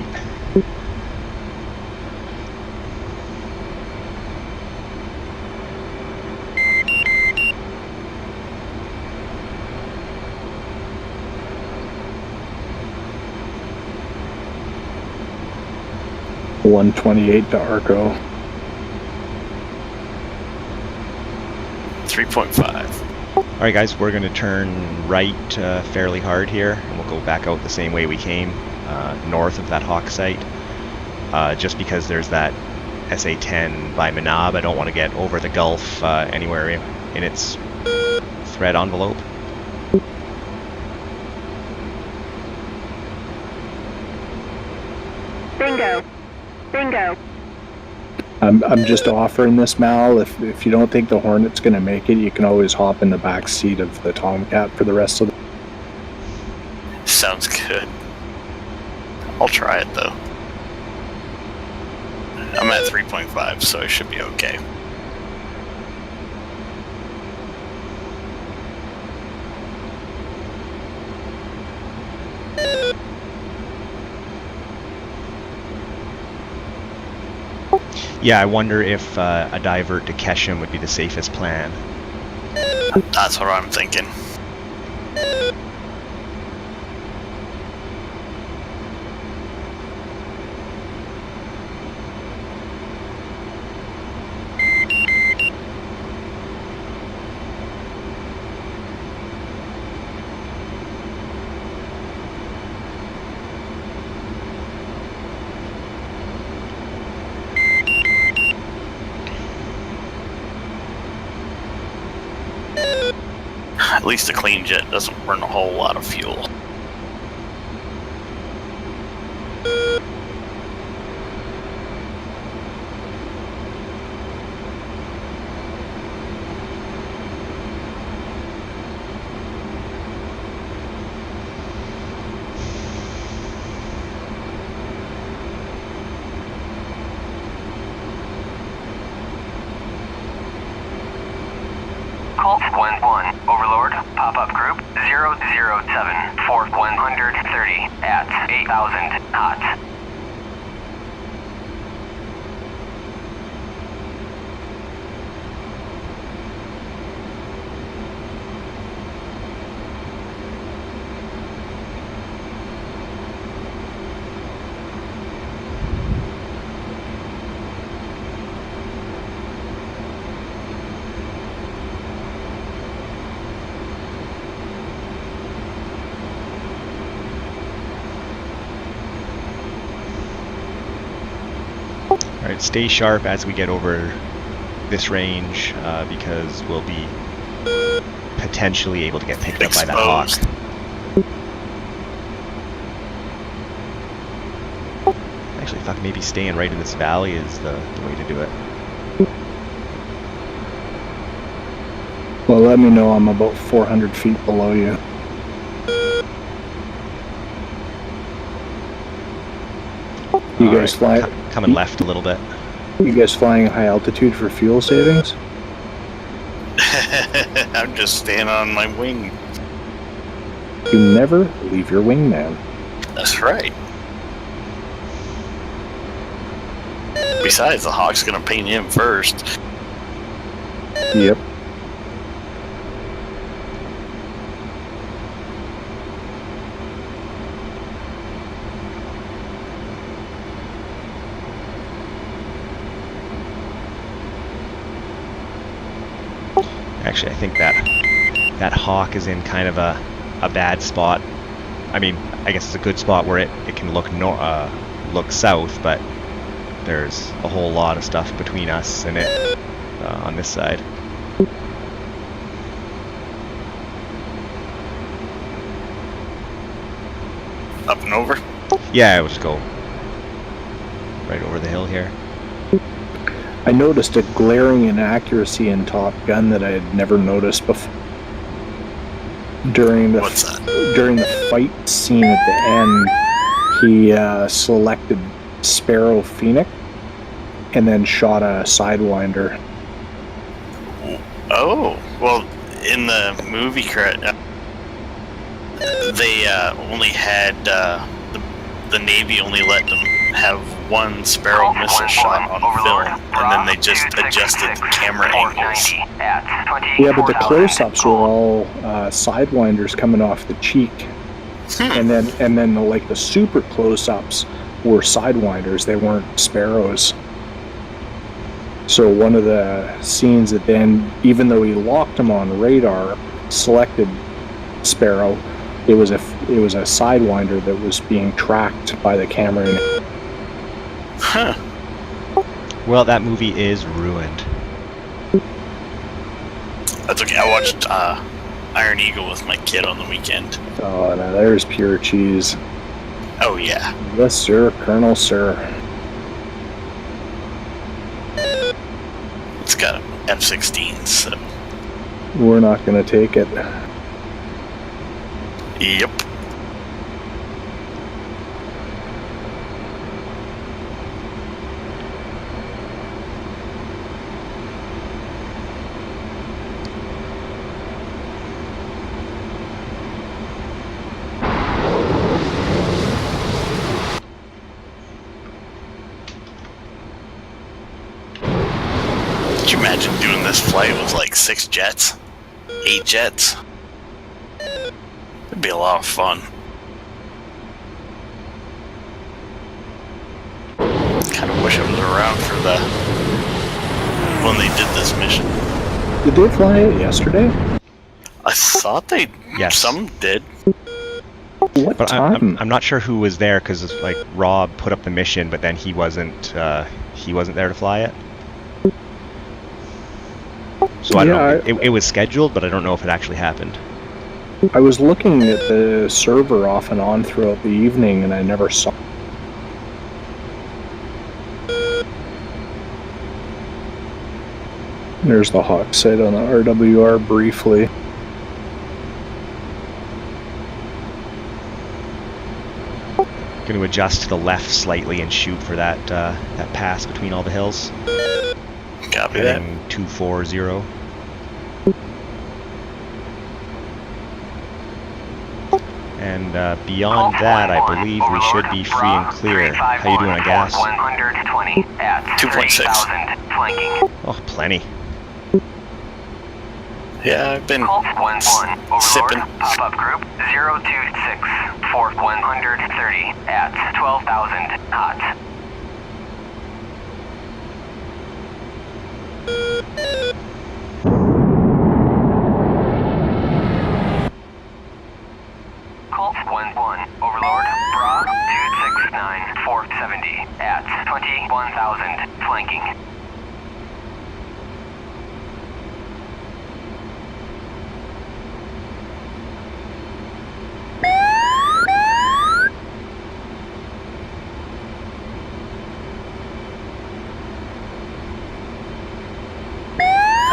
$128 to Arco. 3.5. Alright guys, we're going to turn right fairly hard here, and we'll go back out the same way we came, north of that Hawk site. Just because there's that SA-10 by Manab, I don't want to get over the Gulf anywhere in its threat envelope. Bingo. Bingo. I'm just offering this, Mal. If you don't think the Hornet's going to make it, you can always hop in the back seat of the Tomcat for the rest of the... Sounds good. I'll try it, though. I'm at 3.5, so I should be okay. Yeah, I wonder if a divert to Keshem would be the safest plan. That's what I'm thinking. At least a clean jet doesn't burn a whole lot of fuel. Colt 1-1, Overlord, pop-up group 007 for 130 at 8,000 knots. Alright, stay sharp as we get over this range, because we'll be potentially able to get picked up by that hawk. Exposed. Actually, fuck, maybe staying right in this valley is the way to do it. Well, let me know. I'm about 400 feet below you. You guys Alright, fly? coming left a little bit. You guys flying high altitude for fuel savings? I'm just staying on my wing. You never leave your wingman. That's right. Besides, the hawk's gonna paint him first. Yep. Actually, I think that hawk is in kind of a bad spot. I mean, I guess it's a good spot where it can look look south, but there's a whole lot of stuff between us and it on this side. Up and over. Yeah, we'll just go right over the hill here. I noticed a glaring inaccuracy in Top Gun that I had never noticed before. During What's that? during the fight scene at the end, he selected Sparrow Phoenix and then shot a Sidewinder. Oh, well, in the movie they only had the Navy only let them have one Sparrow missile shot on film, and then they just adjusted the camera angles. Yeah, but the close-ups were all Sidewinders coming off the cheek, and then the super close-ups were Sidewinders. They weren't Sparrows. So one of the scenes that then, even though he locked him on radar, selected Sparrow, it was a Sidewinder that was being tracked by the camera. Huh. Well, that movie is ruined. That's okay. I watched Iron Eagle with my kid on the weekend. Oh, now there's pure cheese. Oh yeah. Yes, sir, Colonel, sir. It's got F-16s, so. We're not going to take it. Yep. Could you imagine doing this flight with like 6 jets? 8 jets? It'd be a lot of fun. Kind of wish I was around for the when they did this mission. Did they fly it yesterday? I thought they. Yes. Some did. What But time? I'm not sure who was there because like Rob put up the mission, but then he wasn't there to fly it. So I don't know. It was scheduled, but I don't know if it actually happened. I was looking at the server off and on throughout the evening, and I never saw. There's the hawk site on the RWR briefly. Going to adjust to the left slightly and shoot for that that pass between all the hills. Copy that. Heading 240. And beyond that, I believe we should be free and clear. How you doing on gas? 120 at 2.6. 3,000 flanking. Oh, plenty. Yeah, I've been Overlord, sipping. pop-up group 026 for 130 at 12,000 hot. Colt 11 Overlord, Bra 269 470 at 21,000 flanking.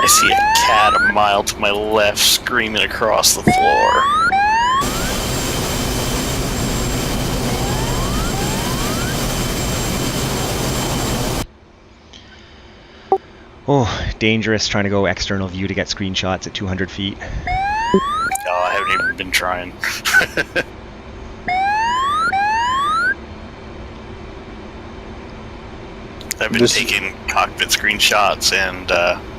I see a cat a mile to my left screaming across the floor. Oh, dangerous trying to go external view to get screenshots at 200 feet. Oh, I haven't even been trying. I've been taking cockpit screenshots and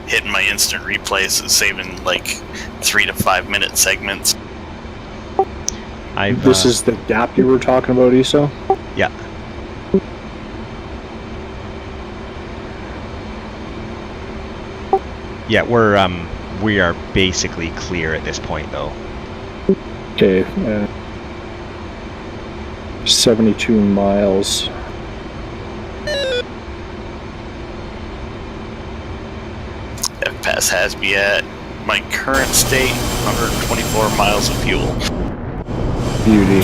hitting my instant replays and saving like 3 to 5 minute segments. This is the gap you were talking about, Iso? Yeah. Yeah, we are basically clear at this point, though. Okay. 72 miles. F-Pass has me at my current state, 124 miles of fuel. Beauty.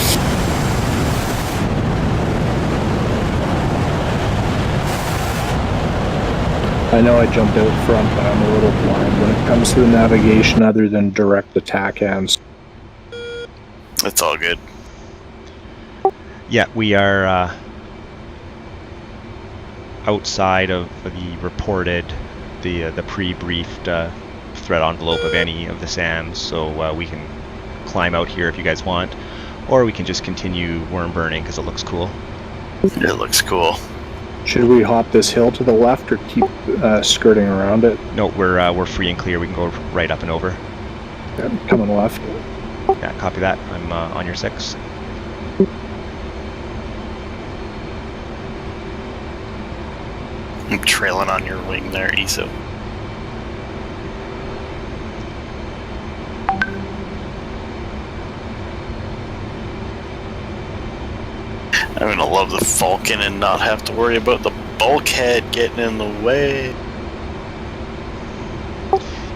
I know I jumped out front, but I'm a little blind when it comes to the navigation other than direct attack hands. It's all good. Yeah, we are outside of the reported, the pre-briefed threat envelope of any of the SAMs, so we can climb out here if you guys want, or we can just continue worm burning because it looks cool. It looks cool. Should we hop this hill to the left or keep skirting around it? No, we're free and clear. We can go right up and over. Yeah, coming left. Yeah, copy that. I'm on your 6. I'm trailing on your wing there, Iso. I'm gonna love the Falcon and not have to worry about the bulkhead getting in the way.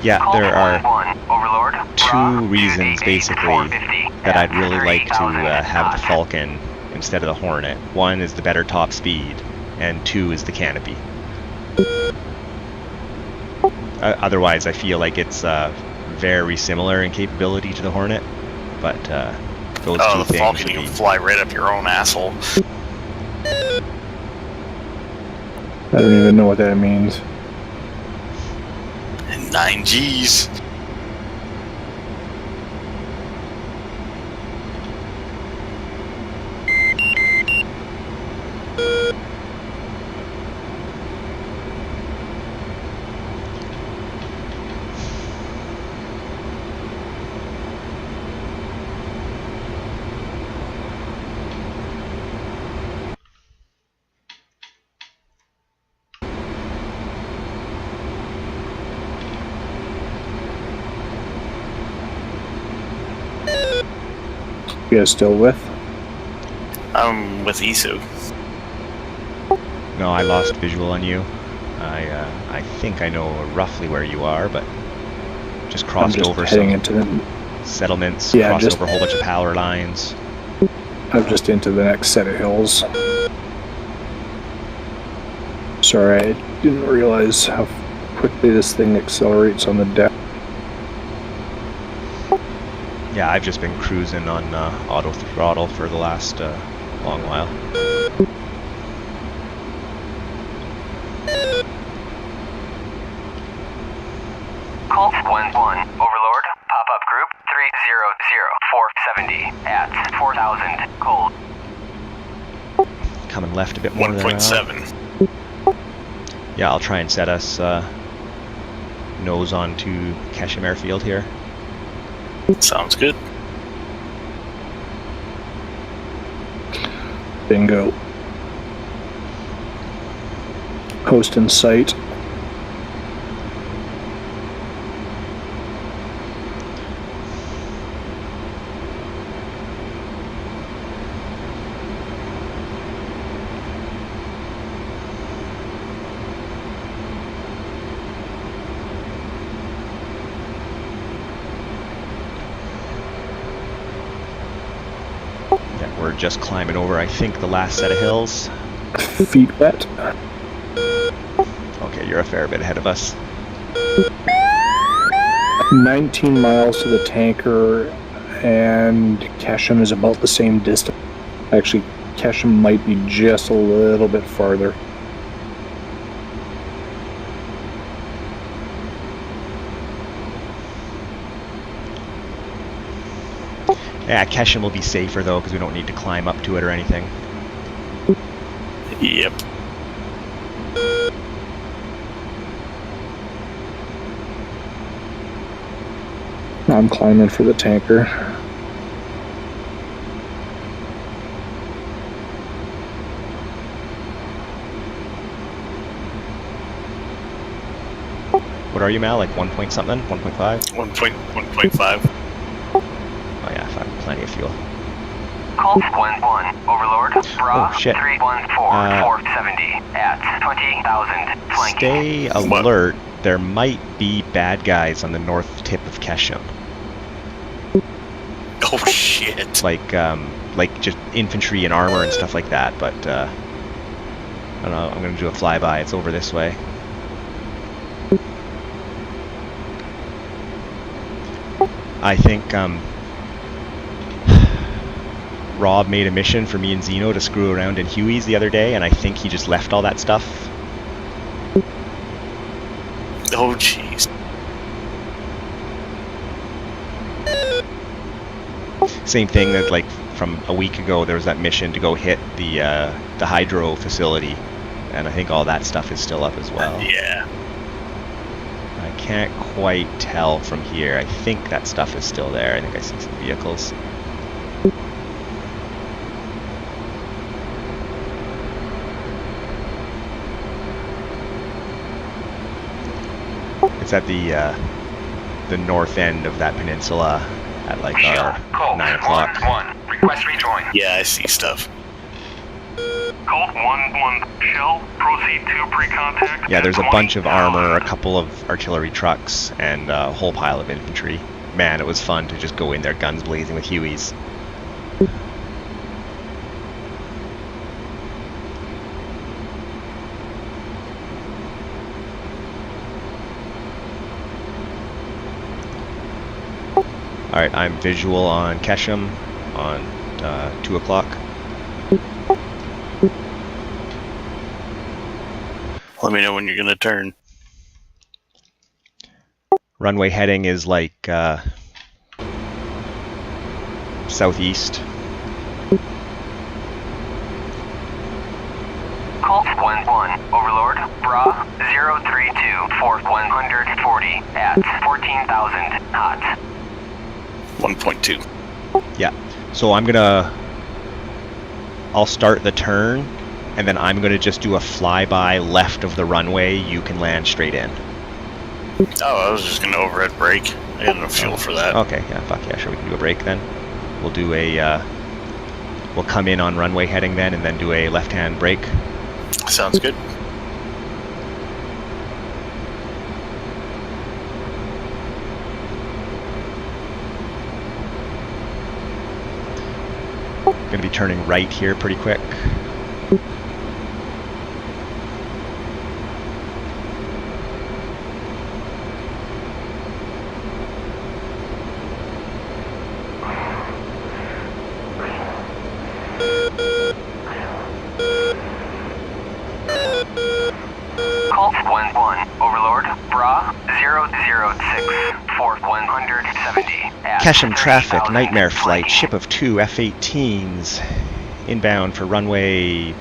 Yeah, there are Overlord, 2 reasons basically that I'd really like to have the Falcon instead of the Hornet. 1 is the better top speed, and 2 is the canopy. Otherwise, I feel like it's very similar in capability to the Hornet, but those 2 the things Falcon, would you be... can fly right up your own asshole. I don't even know what that means. 9 Gs. You guys still with? I'm with Isu. No, I lost visual on you. I think I know roughly where you are, but just crossed I'm just over heading some into the. settlements, Yeah, crossed just- over a whole bunch of power lines. I'm just into the next set of hills. Sorry, I didn't realize how quickly this thing accelerates on the deck. Yeah, I've just been cruising on auto throttle for the last long while. Colt 1-1, Overlord, pop-up group 300-470 at 4,000, cold. Coming left a bit more than 1.7. Yeah, I'll try and set us nose onto Kesham Airfield here. Sounds good. Bingo. Post in sight. Yeah, we're just climbing over, I think, the last set of hills. Feet wet. Okay, you're a fair bit ahead of us. 19 miles to the tanker, and Kesham is about the same distance. Actually, Kesham might be just a little bit farther. Yeah, Kesham will be safer though, because we don't need to climb up to it or anything. Yep. I'm climbing for the tanker. What are you, Mal? Like 1 point something? 1.5? 1.5. Oh yeah, fine. Plenty of fuel. Colt 1-1, Overlord, Bra Oh, shit. 314-470 at 20,000, flanking. Stay alert. There might be bad guys on the north tip of Kesham. Oh shit. Like just infantry and armor and stuff like that, but I don't know, I'm gonna do a flyby. It's over this way. I think Rob made a mission for me and Zeno to screw around in Huey's the other day, and I think he just left all that stuff. Oh jeez. Same thing that, like, from a week ago, there was that mission to go hit the hydro facility, and I think all that stuff is still up as well. Yeah. I can't quite tell from here. I think that stuff is still there. I think I see some vehicles. It's at the north end of that peninsula at like Colt 9 o'clock. 1-1, request rejoin. Yeah, I see stuff. Colt 1-1, Shell, proceed to pre-contact. Yeah, there's a at bunch of 20,000. armor, a couple of artillery trucks, and a whole pile of infantry. Man, it was fun to just go in there guns blazing with Hueys. Alright, I'm visual on Kesham on 2 o'clock. Let me know when you're gonna turn. Runway heading is like southeast. Colt 1-1, Overlord, Bra 032-4140 at 14,000, hot. 1.2. Yeah. So I'll start the turn, and then I'm gonna just do a flyby left of the runway. You can land straight in. Oh, I was just gonna overhead brake. I got enough fuel for that. Okay, yeah, fuck yeah, sure, we can do a break then. We'll do a, we'll come in on runway heading then, and then do a left-hand brake. Sounds good. Gonna be turning right here pretty quick. Colt 1-1, Overlord, Bra 006 for 170 at Keshem traffic, 30,000 nightmare flight, flanking. ship of 2 F-18s, inbound for runway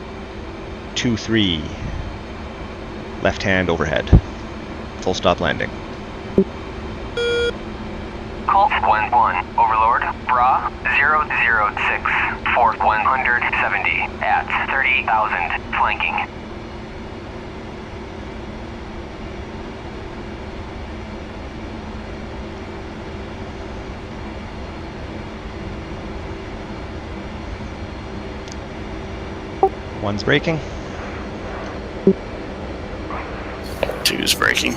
23, left hand overhead, full stop landing. Colt 1-1, Overlord, Bra 006 for 170 at 30,000 flanking. One's braking. 2's braking.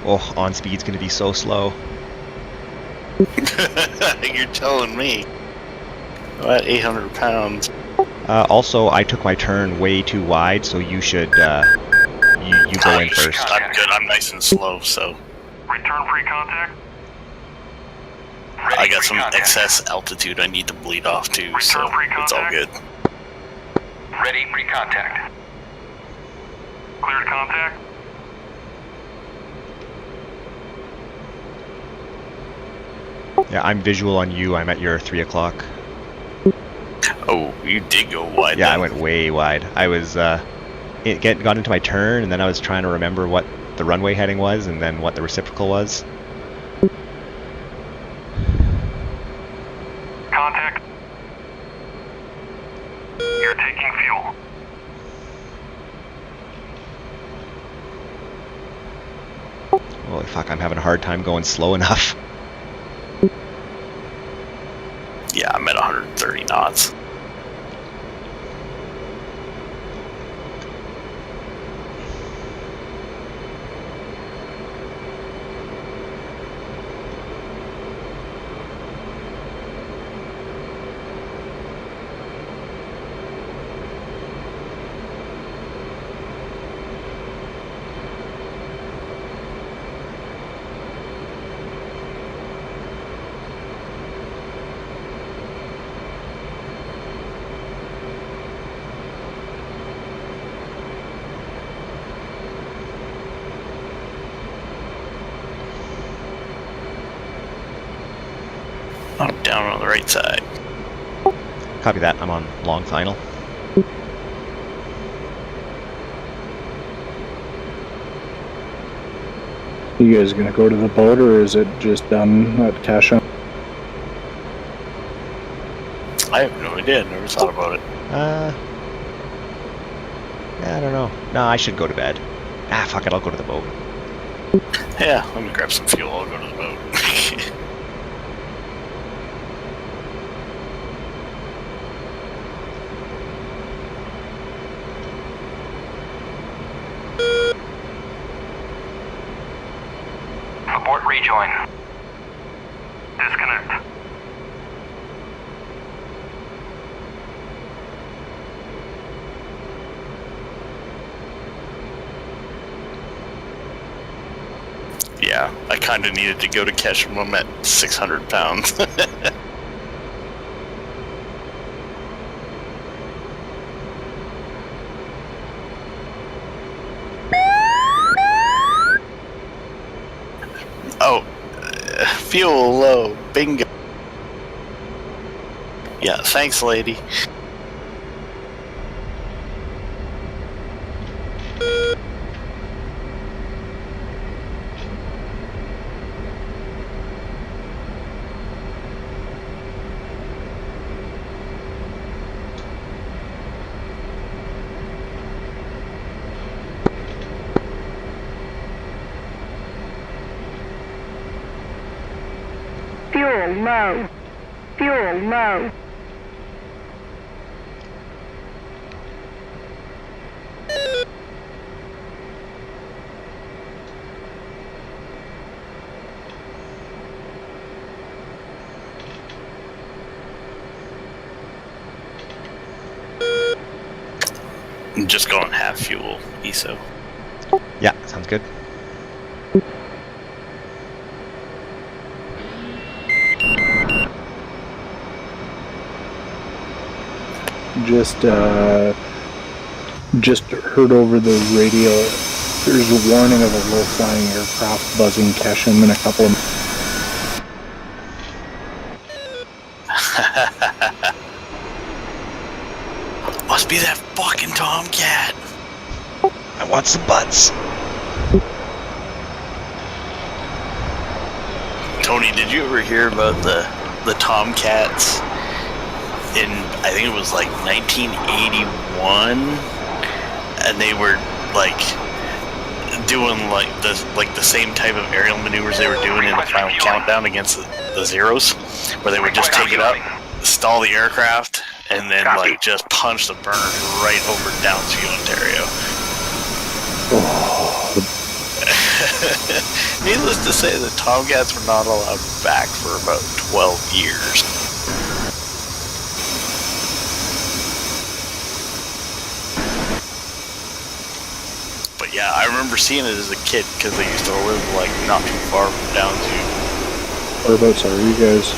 Oh, on speed's gonna be so slow. You're telling me. At 800 pounds. Also, I took my turn way too wide, so you should, you go in first. I'm good. I'm nice and slow, so Return pre-contact. I got some excess altitude I need to bleed off too, so it's all good. Ready pre-contact. Cleared contact. Yeah, I'm visual on you. I'm at your 3 o'clock. Oh, you did go wide. Yeah, then. I went way wide. I was, got into my turn, and then I was trying to remember what the runway heading was, and then what the reciprocal was. Contact. You're taking fuel. Holy fuck, I'm having a hard time going slow enough. Yeah, I'm at 130 knots. I'm down on the right side. Copy that. I'm on long final. You guys gonna go to the boat, or is it just done at Keshem? I have no idea. I never thought about it. Yeah, I don't know. No, I should go to bed. Ah, fuck it. I'll go to the boat. Yeah, let me grab some fuel. I'll go to the boat. Abort rejoin. Disconnect. Yeah, I kind of needed to go to Keshem. I'm at 600 pounds. Oh, fuel low. Bingo. Yeah, thanks, lady. Fuel low. Fuel low. I'm just going half fuel, ESO. Yeah, sounds good. Just heard over the radio. There's a warning of a low-flying aircraft buzzing Keshem in a couple of. Must be that fucking Tomcat. I want some butts. Tony, did you ever hear about the Tomcats in, I think it was like 1981, and they were like doing like the same type of aerial maneuvers they were doing in the final countdown against the Zeros, where they would just take it up, stall the aircraft, and then like just punch the burners right over Downsview, Ontario. Needless to say, the Tomcats were not allowed back for about 12 years. But yeah, I remember seeing it as a kid because I used to live like not too far from Downsview. Whereabouts are you guys?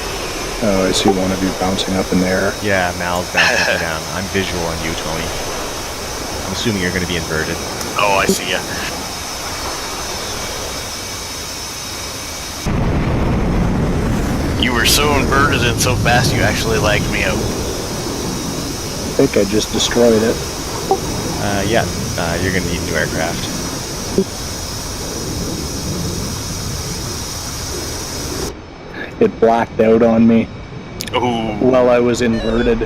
Oh, I see one of you bouncing up in the air. Yeah, Mal's bouncing up and down. I'm visual on you, Tony. I'm assuming you're going to be inverted. Oh, I see ya. You were so inverted and so fast you actually lagged me out. I think I just destroyed it. Yeah, you're going to need a new aircraft. It blacked out on me Ooh. while I was inverted.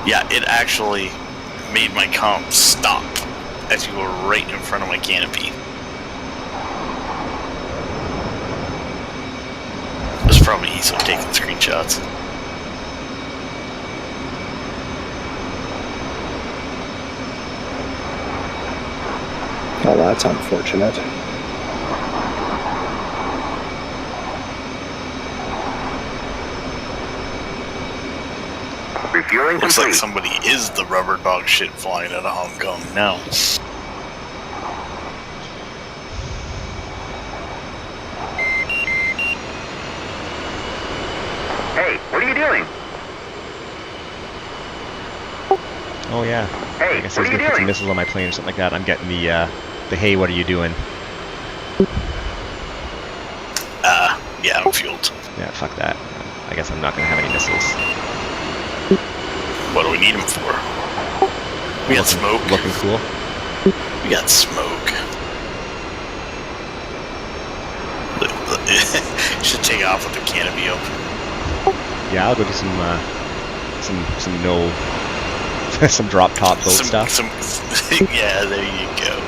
Yeah, it actually made my comp stop as you were right in front of my canopy. It was probably ESO taking screenshots. Oh, that's unfortunate. Refueling Looks like complete. somebody is the rubber dog shit flying out of Hong Kong now. Hey, what are you doing? Oh, yeah. Hey, I guess what I was are you going to put some doing? missiles on my plane or something like that. I'm getting the hey, what are you doing? Yeah, I'm fueled. Yeah, fuck that. I guess I'm not going to have any missiles. What do we need them for? We got smoke. Looking cool. We got smoke. Should take off with the canopy open. Yeah, I'll go do some no, some drop top boat stuff. Yeah, there you go.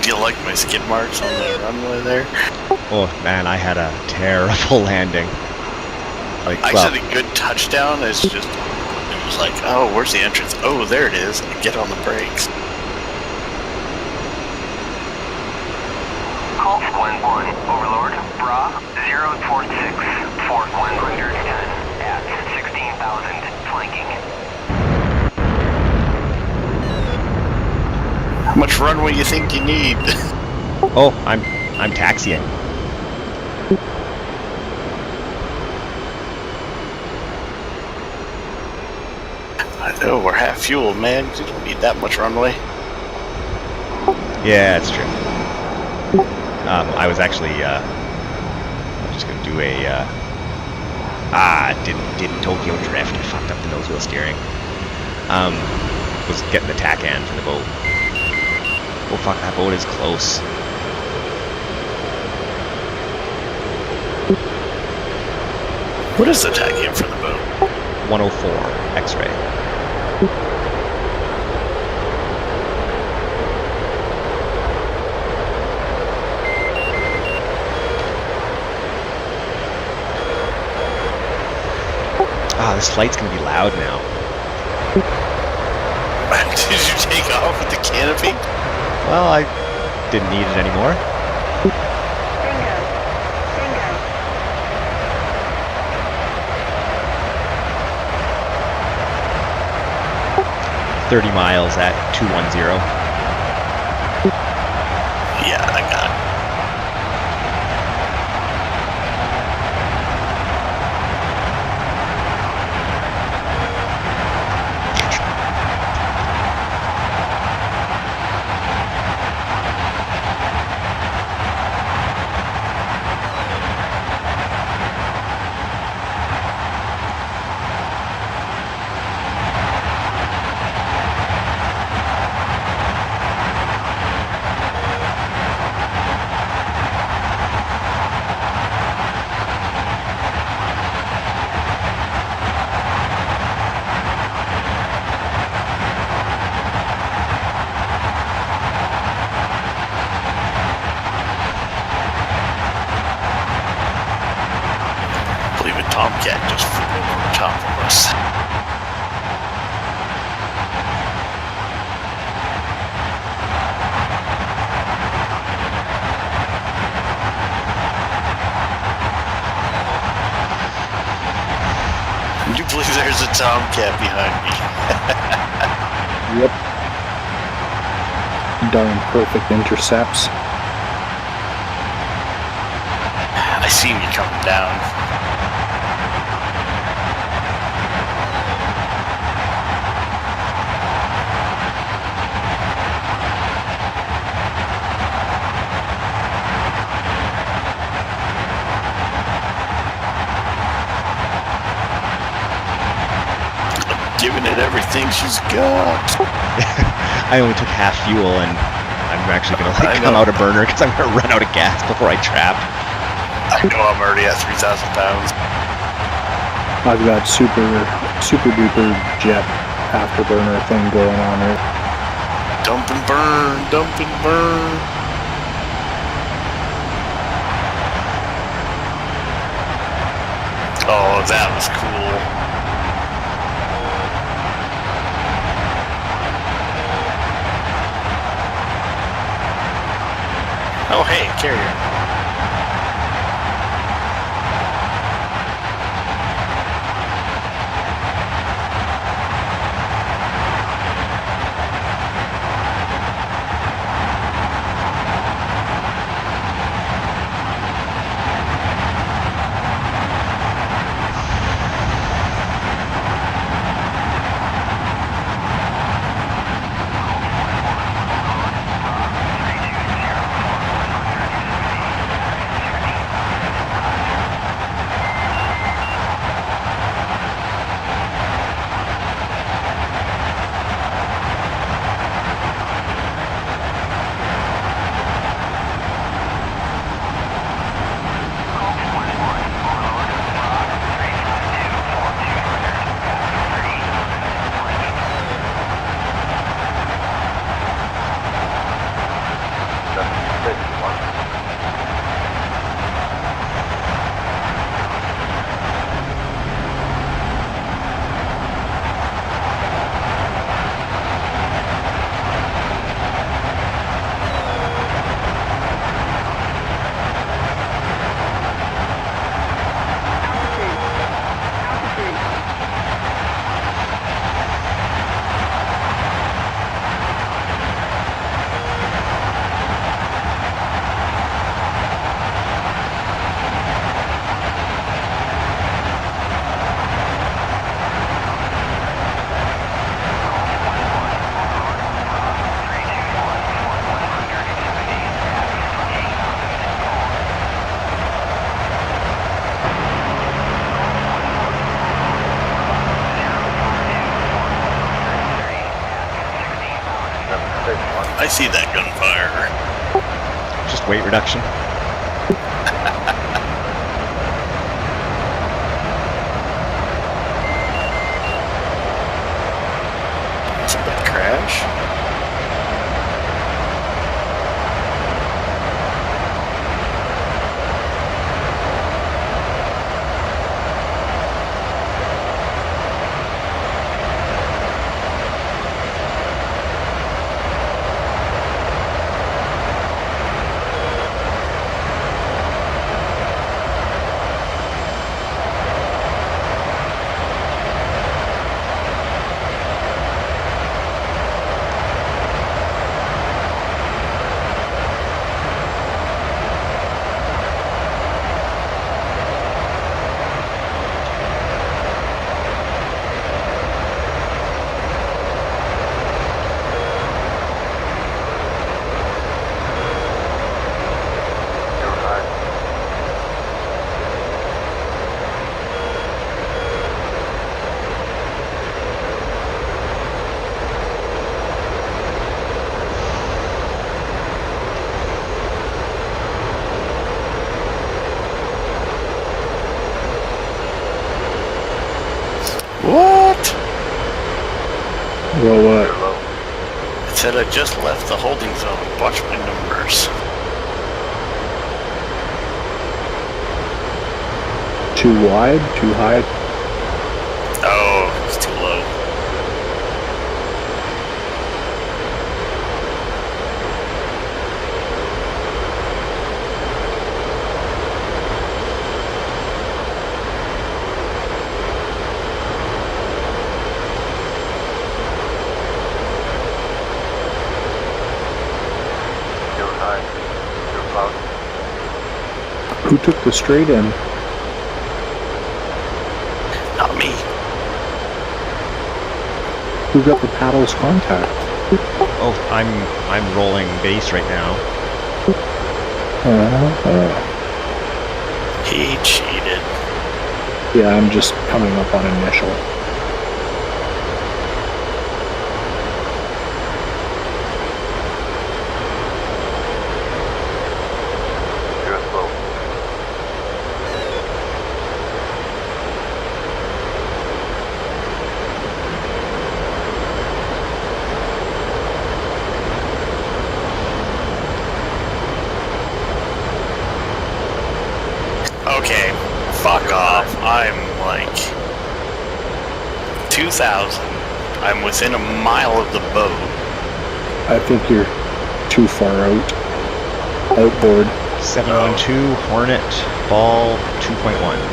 Do you like my skid marks on the runway there? Oh man, I had a terrible landing. Like, I well, said a good touchdown is just, it was like, oh, where's the entrance? Oh, there it is. Get on the brakes. Call 1-1, Overlord, Bra, 046, Fort 110, at 16,000, flanking. How much runway you think you need? oh, I'm taxiing. Oh, we're half fuel, man. You don't need that much runway. Yeah, that's true. I was actually I'm just gonna do a didn't Tokyo drift. I fucked up the nose wheel steering. Was getting the tack end for the boat. Oh fuck, that boat is close. What is the tag in for the boat? 104 X-ray. This flight's gonna be loud now. Did you take off with the canopy? Well, I didn't need it anymore. Bingo. Bingo. 30 miles at 210. Yeah, I got it. Tomcat just flew over the top of us. Can you believe there's a Tomcat behind me? Yep. Darn perfect intercepts. I seen you coming down. Giving it everything she's got. I only took half fuel, and I'm actually gonna come out of burner because I'm gonna run out of gas before I trap. I know I'm already at 3,000 pounds. I've got super duper jet afterburner thing going on here. Dump and burn, dump and burn. Oh, that was cool. Oh, hey, carrier. I see that gunfire. Just weight reduction. Did that crash? What? Well, what? It said I just left the holding zone. Watch my numbers. Too wide? Too high? Oh, it's too low. Who took the straight in? Not me. Who got the paddles contact? Oh, I'm rolling base right now. He cheated. Yeah, I'm just coming up on initial. Okay, fuck off. I'm like 2,000. I'm within a mile of the boat. I think you're too far out. Outboard. 712 Hornet ball 2.1.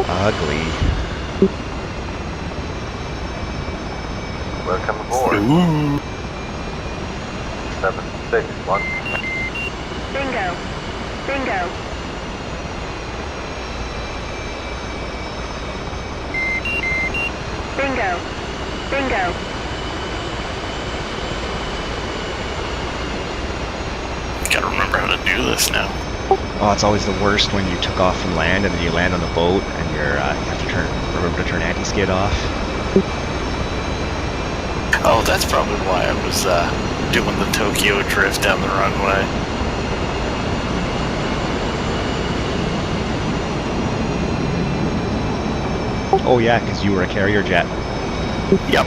Ugly. Welcome aboard. Ooh. 761. Bingo. Bingo. Bingo. Bingo. Gotta remember how to do this now. Oh, it's always the worst when you took off from land and then you land on the boat and you have to remember to turn anti-skid off. Oh, that's probably why I was doing the Tokyo drift down the runway. Oh yeah, because you were a carrier jet. Yep.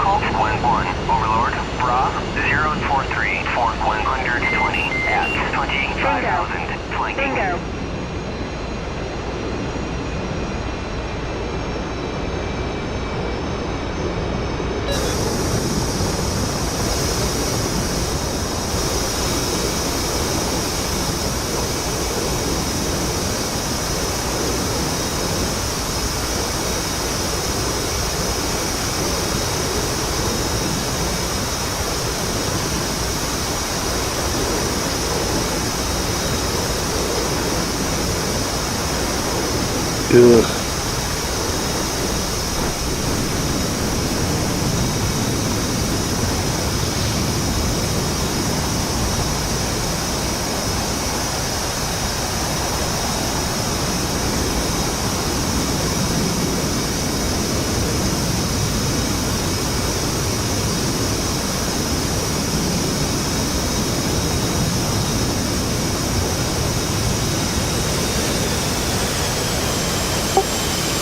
Colt 1-1, Overlord, Bra 043, Fort 120 at 25,000, flanking. Bingo. Ugh.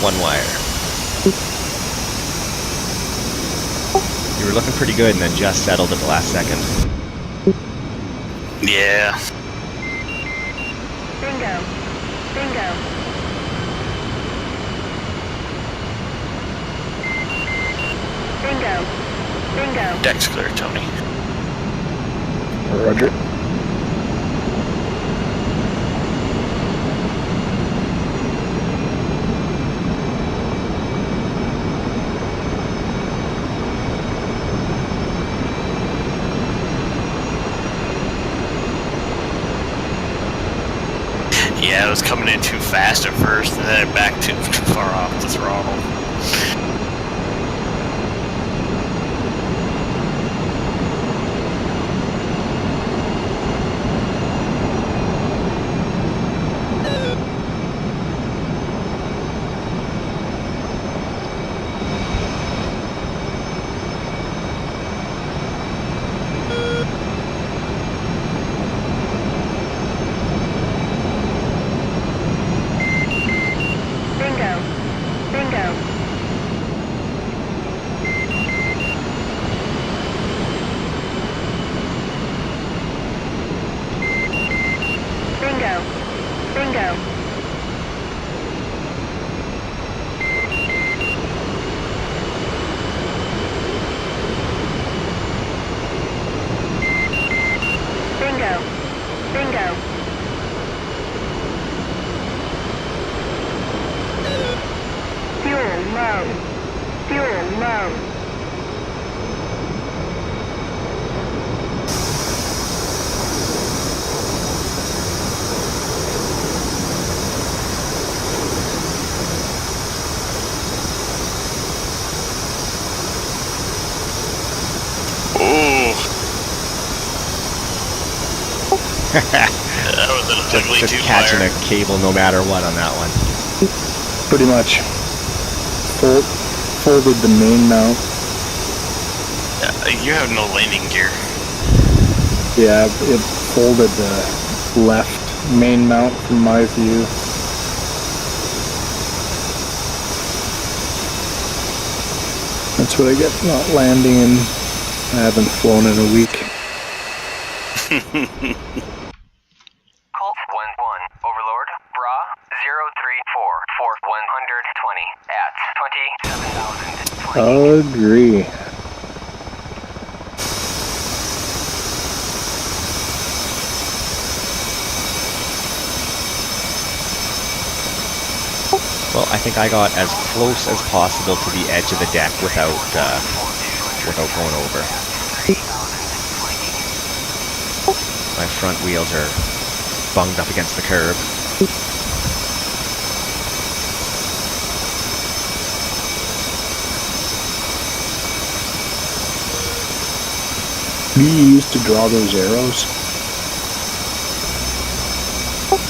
One wire. You were looking pretty good and then just settled at the last second. Yeah. Bingo. Bingo. Bingo. Bingo. Deck's clear, Tony. Roger. Yeah, it was coming in too fast at first, and then it backed too far off the throttle. Bingo. Bingo. Bingo. Bingo. Bingo. Bingo. Fuel low. Fuel low. Ooh. That was an ugly Just two catching wire. a cable no matter what on that one. Pretty much. Folded the main mount. You have no landing gear. Yeah, it folded the left main mount from my view. That's what I get for not landing, and I haven't flown in a week. Colt 1-1, Overlord, Bra 034 for 120 at 27,020. Agree. Well, I think I got as close as possible to the edge of the deck without going over. My front wheels are bunged up against the curb. Do you used to draw those arrows?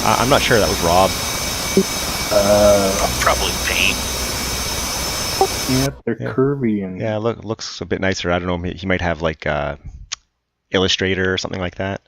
I'm not sure, that was Rob. Probably paint. Yep, they're curvy and Yeah, looks a bit nicer. I don't know, he might have like Illustrator or something like that.